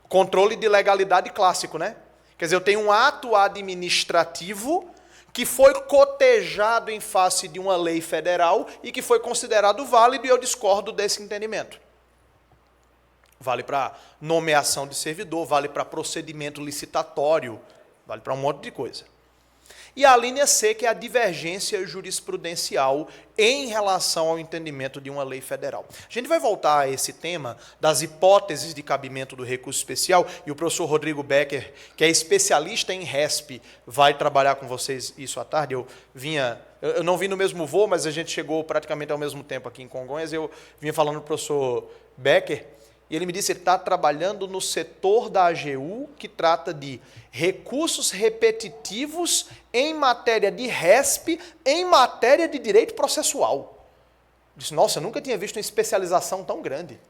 controle de legalidade clássico, né? Quer dizer, eu tenho um ato administrativo que foi cotejado em face de uma lei federal e que foi considerado válido, e eu discordo desse entendimento. Vale para nomeação de servidor, vale para procedimento licitatório, vale para um monte de coisa. E a linha C, que é a divergência jurisprudencial em relação ao entendimento de uma lei federal. A gente vai voltar a esse tema das hipóteses de cabimento do recurso especial, e o professor Rodrigo Becker, que é especialista em RESP, vai trabalhar com vocês isso à tarde. Eu não vim no mesmo voo, mas a gente chegou praticamente ao mesmo tempo aqui em Congonhas, eu vinha falando para o professor Becker, e ele me disse que ele está trabalhando no setor da AGU, que trata de recursos repetitivos em matéria de RESP, em matéria de direito processual. Eu disse, nossa, eu nunca tinha visto uma especialização tão grande.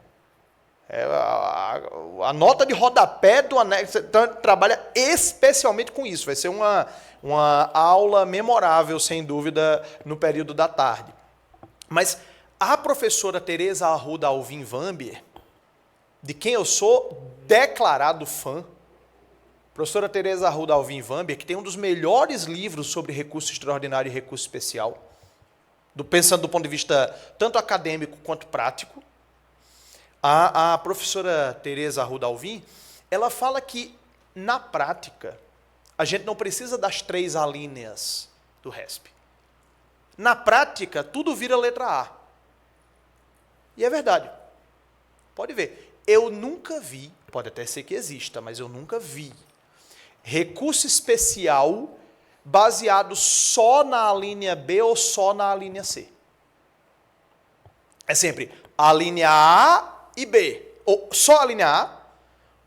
A nota de rodapé do anexo, então, trabalha especialmente com isso. Vai ser uma aula memorável, sem dúvida, no período da tarde. Mas a professora Tereza Arruda Alvim Vambier, de quem eu sou declarado fã, professora Tereza Arruda Alvim Vambier, que tem um dos melhores livros sobre recurso extraordinário e recurso especial, pensando do ponto de vista tanto acadêmico quanto prático. A professora Tereza Arruda Alvim, ela fala que, na prática, a gente não precisa das 3 alíneas do RESP. Na prática, tudo vira letra A. E é verdade. Pode ver. Eu nunca vi, pode até ser que exista, mas eu nunca vi, recurso especial baseado só na linha B ou só na linha C. É sempre a linha A e B, ou só a linha A,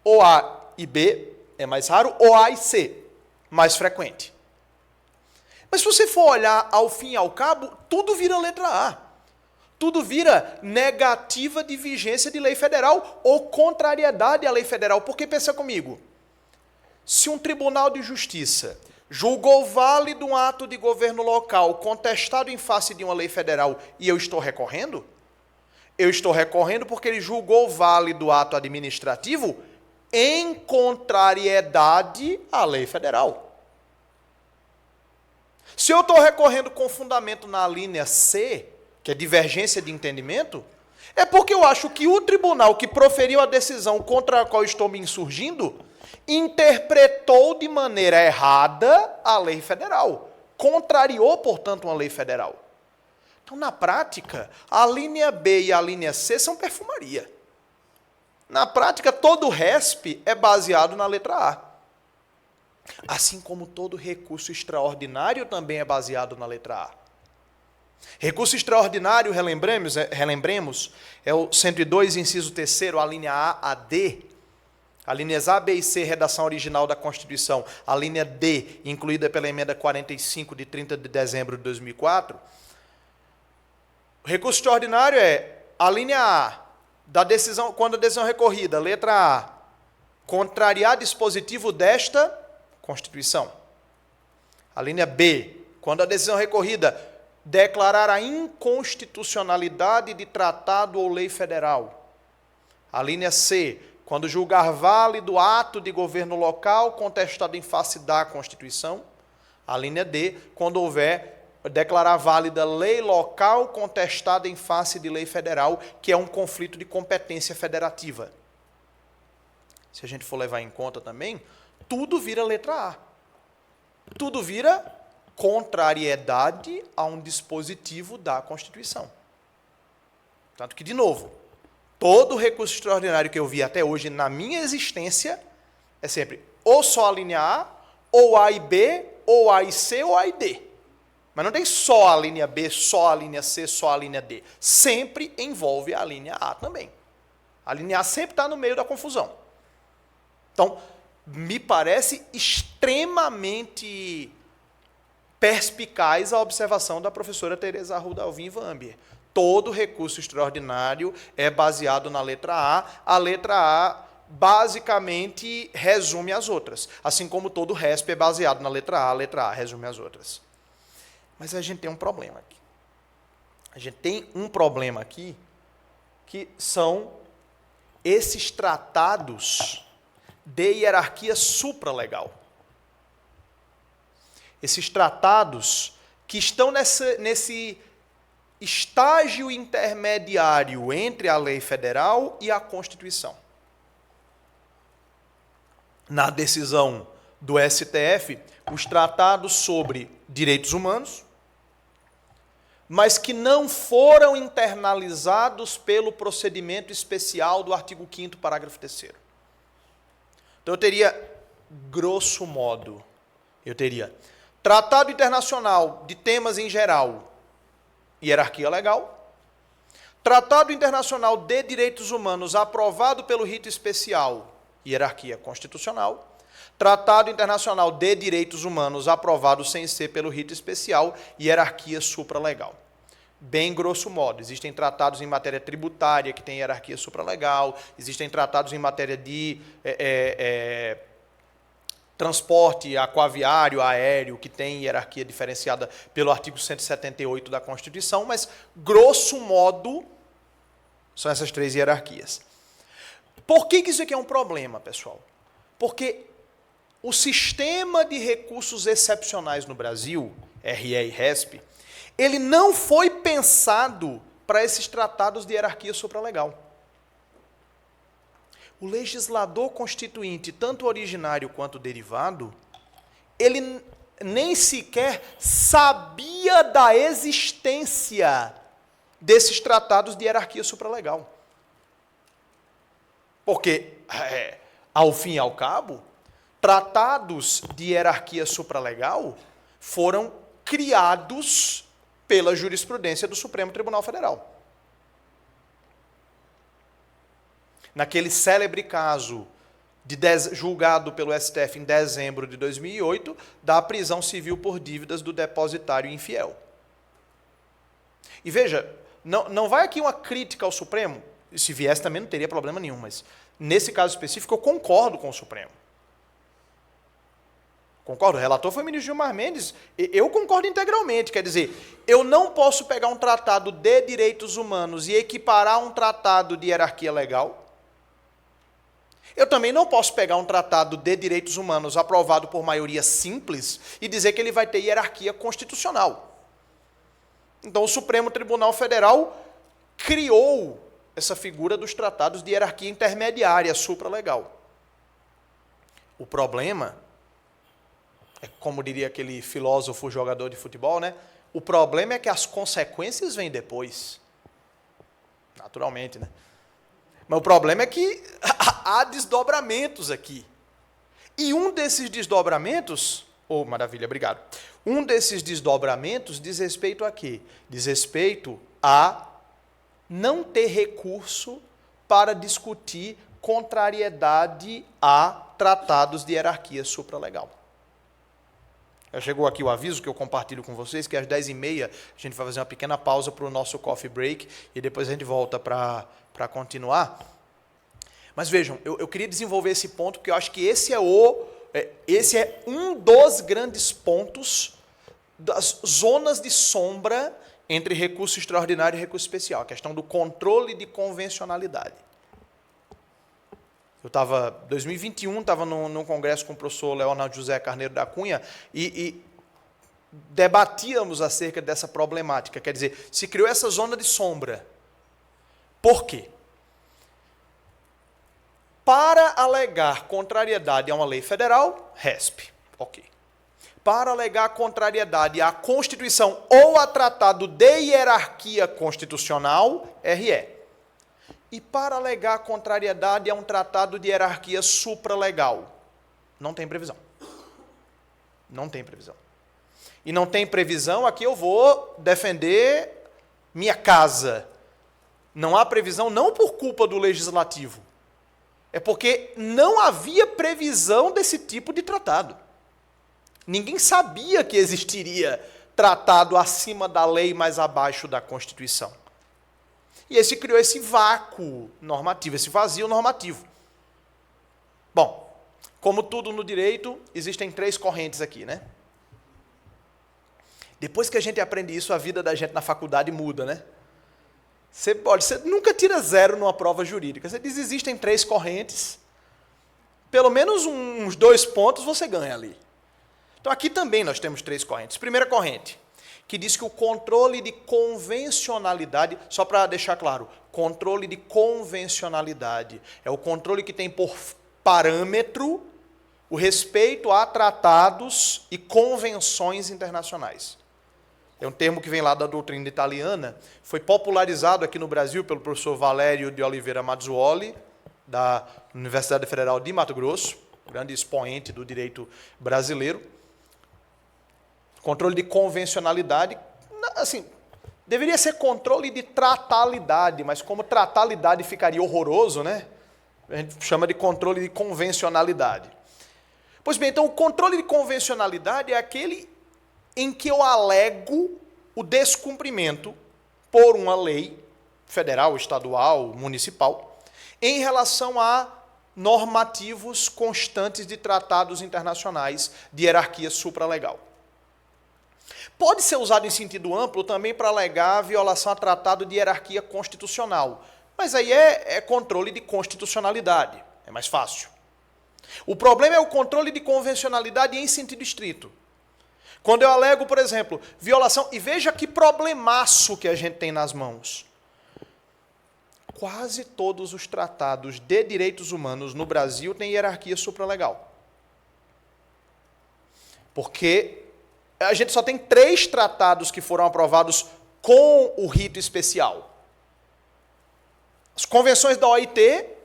ou A e B, é mais raro, ou A e C, mais frequente. Mas se você for olhar ao fim e ao cabo, tudo vira letra A. Tudo vira negativa de vigência de lei federal ou contrariedade à lei federal. Porque, pensa comigo, se um tribunal de justiça julgou válido um ato de governo local contestado em face de uma lei federal e eu estou recorrendo porque ele julgou válido o ato administrativo em contrariedade à lei federal. Se eu estou recorrendo com fundamento na linha C, que é divergência de entendimento, é porque eu acho que o tribunal que proferiu a decisão contra a qual estou me insurgindo interpretou de maneira errada a lei federal, contrariou, portanto, uma lei federal. Então, na prática, a linha B e a linha C são perfumaria. Na prática, todo o RESP é baseado na letra A. Assim como todo recurso extraordinário também é baseado na letra A. Recurso extraordinário, relembremos, é o 102, inciso 3º, a linha A a D. A linhas A, B e C, redação original da Constituição. A linha D, incluída pela emenda 45, de 30 de dezembro de 2004. O recurso extraordinário é a linha A, da decisão, quando a decisão é recorrida, letra A, contrariar dispositivo desta Constituição. A linha B, quando a decisão é recorrida, declarar a inconstitucionalidade de tratado ou lei federal. A linha C, quando julgar válido ato de governo local contestado em face da Constituição. A linha D, quando houver declarar válida lei local contestada em face de lei federal, que é um conflito de competência federativa. Se a gente for levar em conta também, tudo vira letra A. Tudo vira contrariedade a um dispositivo da Constituição. Tanto que, de novo, todo recurso extraordinário que eu vi até hoje na minha existência é sempre ou só a linha A, ou A e B, ou A e C, ou A e D. Mas não tem só a linha B, só a linha C, só a linha D. Sempre envolve a linha A também. A linha A sempre está no meio da confusão. Então, me parece extremamente perspicaz a observação da professora Tereza Arruda Alvim Van Ambier. Todo recurso extraordinário é baseado na letra A. A letra A basicamente resume as outras. Assim como todo RESP é baseado na letra A resume as outras. Mas a gente tem um problema aqui. A gente tem um problema aqui que são esses tratados de hierarquia supralegal. Esses tratados que estão nesse estágio intermediário entre a lei federal e a Constituição. Na decisão do STF, os tratados sobre direitos humanos, mas que não foram internalizados pelo procedimento especial do artigo 5º, parágrafo 3º. Então, eu teria, grosso modo, Tratado Internacional de temas em geral, hierarquia legal. Tratado Internacional de Direitos Humanos aprovado pelo rito especial, hierarquia constitucional. Tratado Internacional de Direitos Humanos aprovado sem ser pelo rito especial, hierarquia supralegal. Bem grosso modo, existem tratados em matéria tributária que têm hierarquia supralegal, existem tratados em matéria de transporte aquaviário, aéreo, que tem hierarquia diferenciada pelo artigo 178 da Constituição, mas, grosso modo, são essas três hierarquias. Por que isso aqui é um problema, pessoal? Porque o sistema de recursos excepcionais no Brasil, RE e RESP, ele não foi pensado para esses tratados de hierarquia supralegal. O legislador constituinte, tanto originário quanto derivado, ele nem sequer sabia da existência desses tratados de hierarquia supralegal. Porque, ao fim e ao cabo, tratados de hierarquia supralegal foram criados pela jurisprudência do Supremo Tribunal Federal. Naquele célebre caso julgado pelo STF em dezembro de 2008, da prisão civil por dívidas do depositário infiel. E veja, não vai aqui uma crítica ao Supremo, se viesse também não teria problema nenhum, mas nesse caso específico eu concordo com o Supremo. Concordo, o relator foi o ministro Gilmar Mendes, eu concordo integralmente, quer dizer, eu não posso pegar um tratado de direitos humanos e equiparar um tratado de hierarquia legal. Eu também não posso pegar um tratado de direitos humanos aprovado por maioria simples e dizer que ele vai ter hierarquia constitucional. Então, o Supremo Tribunal Federal criou essa figura dos tratados de hierarquia intermediária, supralegal. O problema, como diria aquele filósofo jogador de futebol, né? O problema é que as consequências vêm depois. Naturalmente, né? Mas o problema é que há desdobramentos aqui. E um desses desdobramentos... maravilha, obrigado. Um desses desdobramentos diz respeito a quê? Diz respeito a não ter recurso para discutir contrariedade a tratados de hierarquia supralegal. Já chegou aqui o aviso que eu compartilho com vocês, que às 10h30 a gente vai fazer uma pequena pausa para o nosso coffee break e depois a gente volta para continuar. Mas vejam, eu queria desenvolver esse ponto, porque eu acho que esse é um dos grandes pontos das zonas de sombra entre recurso extraordinário e recurso especial, a questão do controle de convencionalidade. Eu estava, em 2021, estava num congresso com o professor Leonardo José Carneiro da Cunha e debatíamos acerca dessa problemática. Quer dizer, se criou essa zona de sombra. Por quê? Para alegar contrariedade a uma lei federal, RESP. Ok. para alegar contrariedade à Constituição ou a tratado de hierarquia constitucional, RE. E para alegar contrariedade a um tratado de hierarquia supralegal, não tem previsão. Não tem previsão. E não tem previsão, aqui eu vou defender minha casa. Não há previsão não por culpa do legislativo, é porque não havia previsão desse tipo de tratado. Ninguém sabia que existiria tratado acima da lei, mas abaixo da Constituição. E esse criou esse vácuo normativo, esse vazio normativo. Bom, como tudo no direito, existem 3 correntes aqui, né? Depois que a gente aprende isso, a vida da gente na faculdade muda, né? Você nunca tira 0 numa prova jurídica. Você diz, existem 3 correntes, pelo menos uns 2 pontos você ganha ali. Então aqui também nós temos 3 correntes. Primeira corrente, que diz que o controle de convencionalidade, só para deixar claro, controle de convencionalidade é o controle que tem por parâmetro o respeito a tratados e convenções internacionais. É um termo que vem lá da doutrina italiana, foi popularizado aqui no Brasil pelo professor Valério de Oliveira Mazzuoli, da Universidade Federal de Mato Grosso, grande expoente do direito brasileiro. Controle de convencionalidade, assim, deveria ser controle de tratalidade, mas como tratalidade ficaria horroroso, né? A gente chama de controle de convencionalidade. Pois bem, então o controle de convencionalidade é aquele em que eu alego o descumprimento por uma lei federal, estadual, municipal, em relação a normativos constantes de tratados internacionais de hierarquia supralegal. Pode ser usado em sentido amplo também para alegar a violação a tratado de hierarquia constitucional, mas aí é controle de constitucionalidade, é mais fácil. O problema é o controle de convencionalidade em sentido estrito. Quando eu alego, por exemplo, violação, e veja que problemaço que a gente tem nas mãos. Quase todos os tratados de direitos humanos no Brasil têm hierarquia supralegal. Porque a gente só tem 3 tratados que foram aprovados com o rito especial. As convenções da OIT, é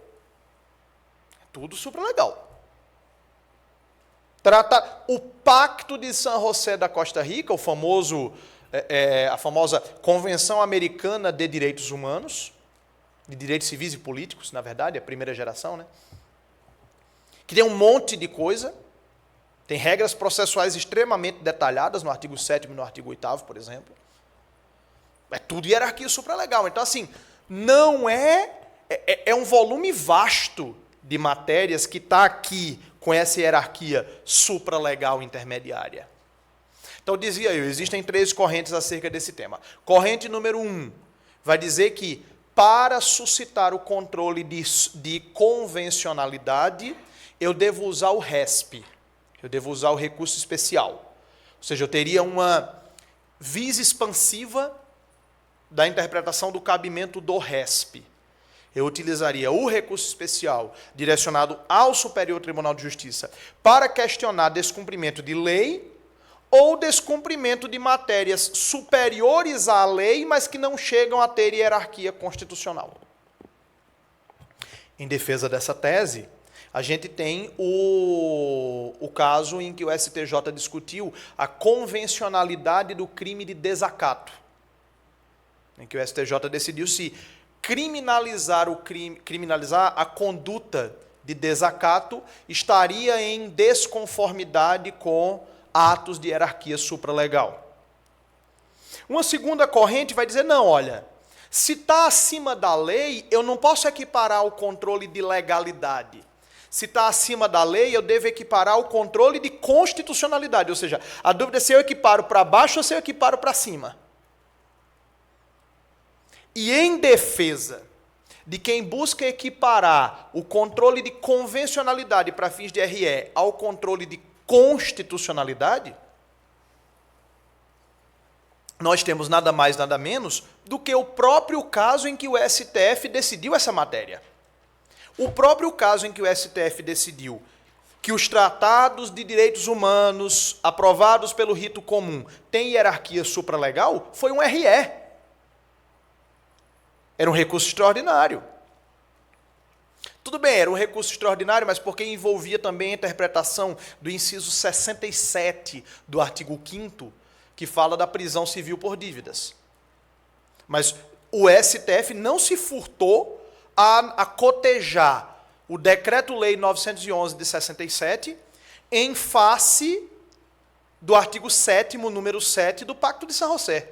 tudo supralegal. O Pacto de San José da Costa Rica, a famosa Convenção Americana de Direitos Humanos, de Direitos Civis e Políticos, na verdade, a primeira geração, né? Que tem um monte de coisa, tem regras processuais extremamente detalhadas no artigo 7º e no artigo 8º, por exemplo. É tudo hierarquia supralegal. Então, assim, não é um volume vasto de matérias que está aqui com essa hierarquia supralegal intermediária. Então, dizia eu, existem 3 correntes acerca desse tema. Corrente número 1 vai dizer que, para suscitar o controle de convencionalidade, eu devo usar o RESP, eu devo usar o recurso especial. Ou seja, eu teria uma vis expansiva da interpretação do cabimento do RESP. Eu utilizaria o recurso especial direcionado ao Superior Tribunal de Justiça para questionar descumprimento de lei ou descumprimento de matérias superiores à lei, mas que não chegam a ter hierarquia constitucional. Em defesa dessa tese, a gente tem o caso em que o STJ discutiu a convencionalidade do crime de desacato, em que o STJ decidiu se criminalizar a conduta de desacato estaria em desconformidade com atos de hierarquia supralegal. Uma segunda corrente vai dizer, não, olha, se está acima da lei, eu não posso equiparar o controle de legalidade. Se está acima da lei, eu devo equiparar o controle de constitucionalidade. Ou seja, a dúvida é se eu equiparo para baixo ou se eu equiparo para cima. E em defesa de quem busca equiparar o controle de convencionalidade para fins de RE ao controle de constitucionalidade, nós temos nada mais, nada menos do que o próprio caso em que o STF decidiu essa matéria. O próprio caso em que o STF decidiu que os tratados de direitos humanos aprovados pelo rito comum têm hierarquia supralegal, foi um RE. Era um recurso extraordinário. Tudo bem, era um recurso extraordinário, mas porque envolvia também a interpretação do inciso 67 do artigo 5º, que fala da prisão civil por dívidas. Mas o STF não se furtou a cotejar o Decreto-Lei 911 de 67 em face do artigo 7º, número 7 do Pacto de San José.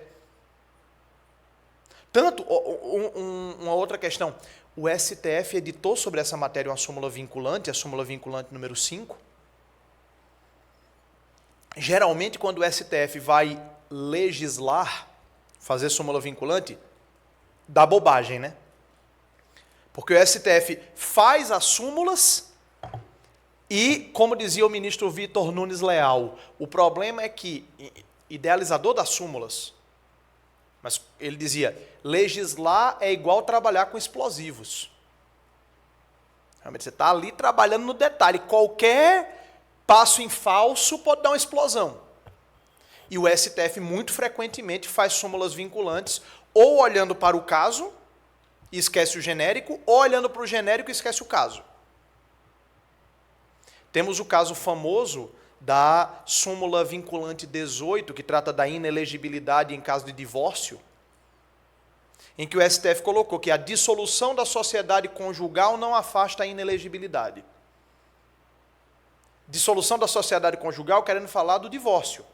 Tanto, uma outra questão, o STF editou sobre essa matéria uma súmula vinculante, a súmula vinculante número 5. Geralmente, quando o STF vai legislar, fazer súmula vinculante, dá bobagem, né? Porque o STF faz as súmulas e, como dizia o ministro Vitor Nunes Leal, o problema é que, idealizador das súmulas, mas ele dizia, legislar é igual trabalhar com explosivos. Realmente você está ali trabalhando no detalhe. Qualquer passo em falso pode dar uma explosão. E o STF muito frequentemente faz súmulas vinculantes ou olhando para o caso e esquece o genérico, ou olhando para o genérico e esquece o caso. Temos o caso famoso da súmula vinculante 18, que trata da inelegibilidade em caso de divórcio, em que o STF colocou que a dissolução da sociedade conjugal não afasta a inelegibilidade. Dissolução da sociedade conjugal querendo falar do divórcio.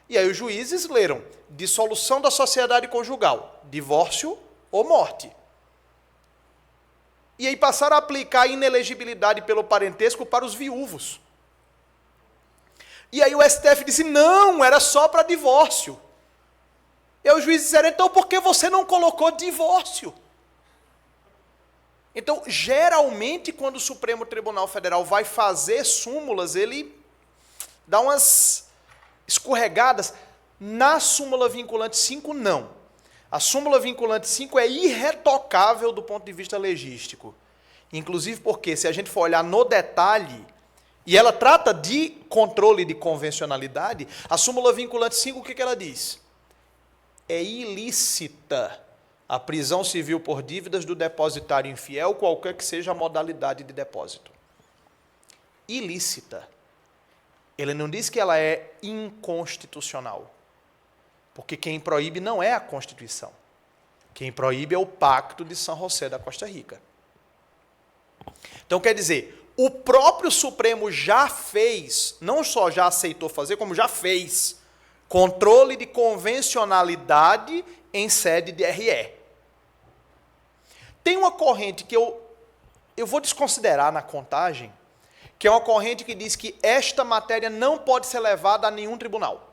E aí os juízes leram dissolução da sociedade conjugal, divórcio ou morte. E aí passaram a aplicar a inelegibilidade pelo parentesco para os viúvos. E aí o STF disse, não, era só para divórcio. E os juízes disseram, então por que você não colocou divórcio? Então, geralmente, quando o Supremo Tribunal Federal vai fazer súmulas, ele dá umas escorregadas. Na súmula vinculante 5, não. A súmula vinculante 5 é irretocável do ponto de vista legístico. Inclusive porque, se a gente for olhar no detalhe, e ela trata de controle de convencionalidade, a súmula vinculante 5, o que ela diz? É ilícita a prisão civil por dívidas do depositário infiel, qualquer que seja a modalidade de depósito. Ilícita. Ele não diz que ela é inconstitucional. Porque quem proíbe não é a Constituição. Quem proíbe é o Pacto de San José da Costa Rica. Então, quer dizer, o próprio Supremo já fez, não só já aceitou fazer, como já fez, controle de convencionalidade em sede de RE. Tem uma corrente que eu vou desconsiderar na contagem, que é uma corrente que diz que esta matéria não pode ser levada a nenhum tribunal.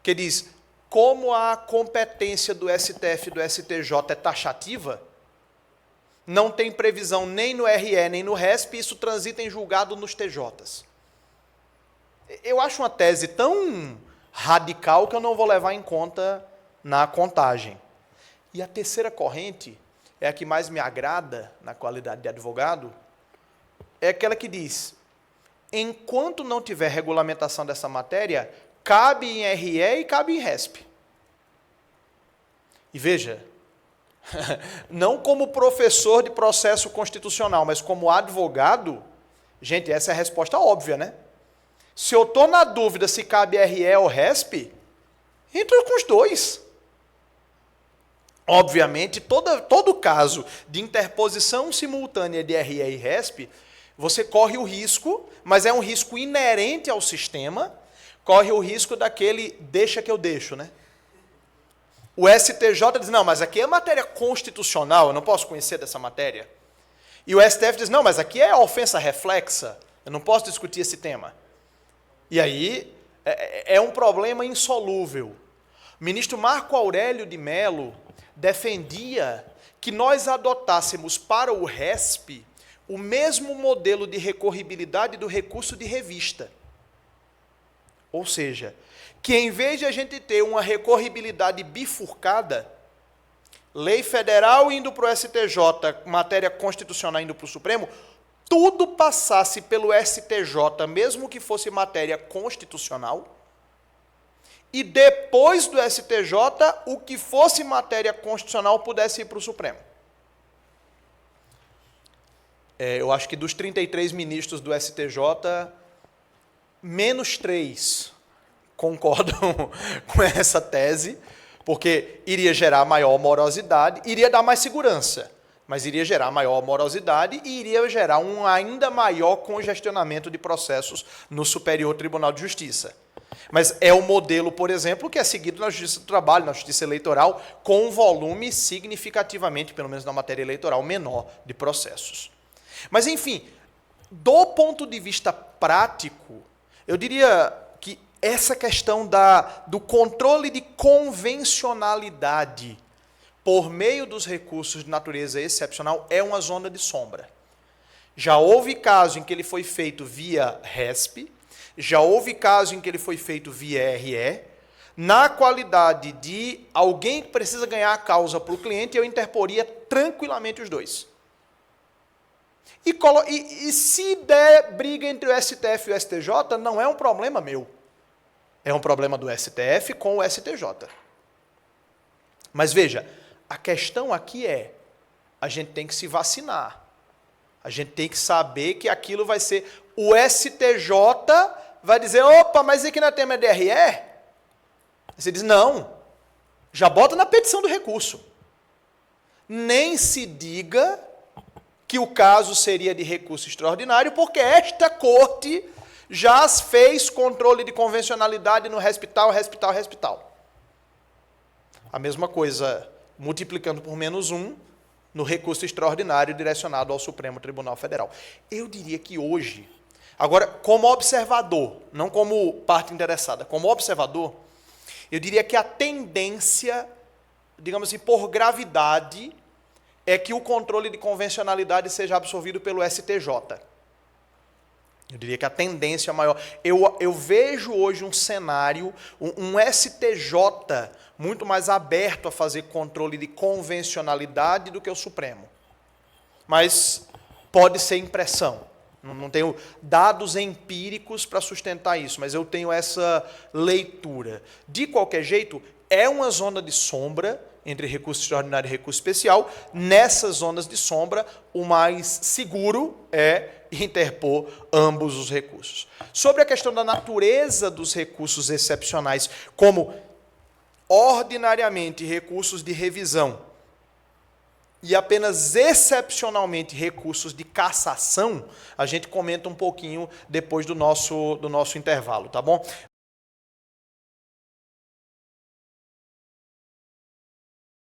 Que diz, como a competência do STF e do STJ é taxativa, não tem previsão nem no RE nem no RESP, isso transita em julgado nos TJs. Eu acho uma tese tão radical que eu não vou levar em conta na contagem. E a terceira corrente, é a que mais me agrada na qualidade de advogado, é aquela que diz, enquanto não tiver regulamentação dessa matéria, cabe em RE e cabe em RESP. E veja, não como professor de processo constitucional, mas como advogado, gente, essa é a resposta óbvia, né? Se eu estou na dúvida se cabe RE ou RESP, entro com os dois. Obviamente, todo caso de interposição simultânea de RE e RESP, você corre o risco, mas é um risco inerente ao sistema, corre o risco daquele deixa que eu deixo, né? O STJ diz, não, mas aqui é matéria constitucional, eu não posso conhecer dessa matéria. E o STF diz, não, mas aqui é ofensa reflexa, eu não posso discutir esse tema. E aí, é um problema insolúvel. O ministro Marco Aurélio de Mello defendia que nós adotássemos para o RESP o mesmo modelo de recorribilidade do recurso de revista. Ou seja, que em vez de a gente ter uma recorribilidade bifurcada, lei federal indo para o STJ, matéria constitucional indo para o Supremo, tudo passasse pelo STJ, mesmo que fosse matéria constitucional, e depois do STJ, o que fosse matéria constitucional pudesse ir para o Supremo. Eu acho que dos 33 ministros do STJ, menos 3 concordam com essa tese, porque iria gerar maior morosidade, iria dar mais segurança, mas iria gerar maior morosidade e iria gerar um ainda maior congestionamento de processos no Superior Tribunal de Justiça. Mas é o modelo, por exemplo, que é seguido na Justiça do Trabalho, na Justiça Eleitoral, com um volume significativamente, pelo menos na matéria eleitoral, menor de processos. Mas, enfim, do ponto de vista prático, eu diria que essa questão do controle de convencionalidade por meio dos recursos de natureza excepcional é uma zona de sombra. Já houve caso em que ele foi feito via RESP, já houve caso em que ele foi feito via RE. Na qualidade de alguém que precisa ganhar a causa para o cliente, eu interporia tranquilamente os dois. E se der briga entre o STF e o STJ, não é um problema meu. É um problema do STF com o STJ. Mas veja, a questão aqui a gente tem que se vacinar. A gente tem que saber que aquilo vai ser... O STJ vai dizer, opa, mas aqui na tema é DRE? Você diz, não. Já bota na petição do recurso. Nem se diga que o caso seria de recurso extraordinário, porque esta corte já fez controle de convencionalidade no respital. A mesma coisa, multiplicando por menos 1, no recurso extraordinário direcionado ao Supremo Tribunal Federal. Eu diria que hoje, agora, como observador, não como parte interessada, como observador, eu diria que a tendência, digamos assim, por gravidade, é que o controle de convencionalidade seja absorvido pelo STJ. Eu diria que a tendência maior... Eu vejo hoje um cenário, um STJ muito mais aberto a fazer controle de convencionalidade do que o Supremo. Mas pode ser impressão. Não tenho dados empíricos para sustentar isso, mas eu tenho essa leitura. De qualquer jeito, é uma zona de sombra entre recurso extraordinário e recurso especial. Nessas zonas de sombra, o mais seguro é interpor ambos os recursos. Sobre a questão da natureza dos recursos excepcionais, como ordinariamente recursos de revisão e apenas excepcionalmente recursos de cassação, a gente comenta um pouquinho depois do nosso intervalo, tá bom?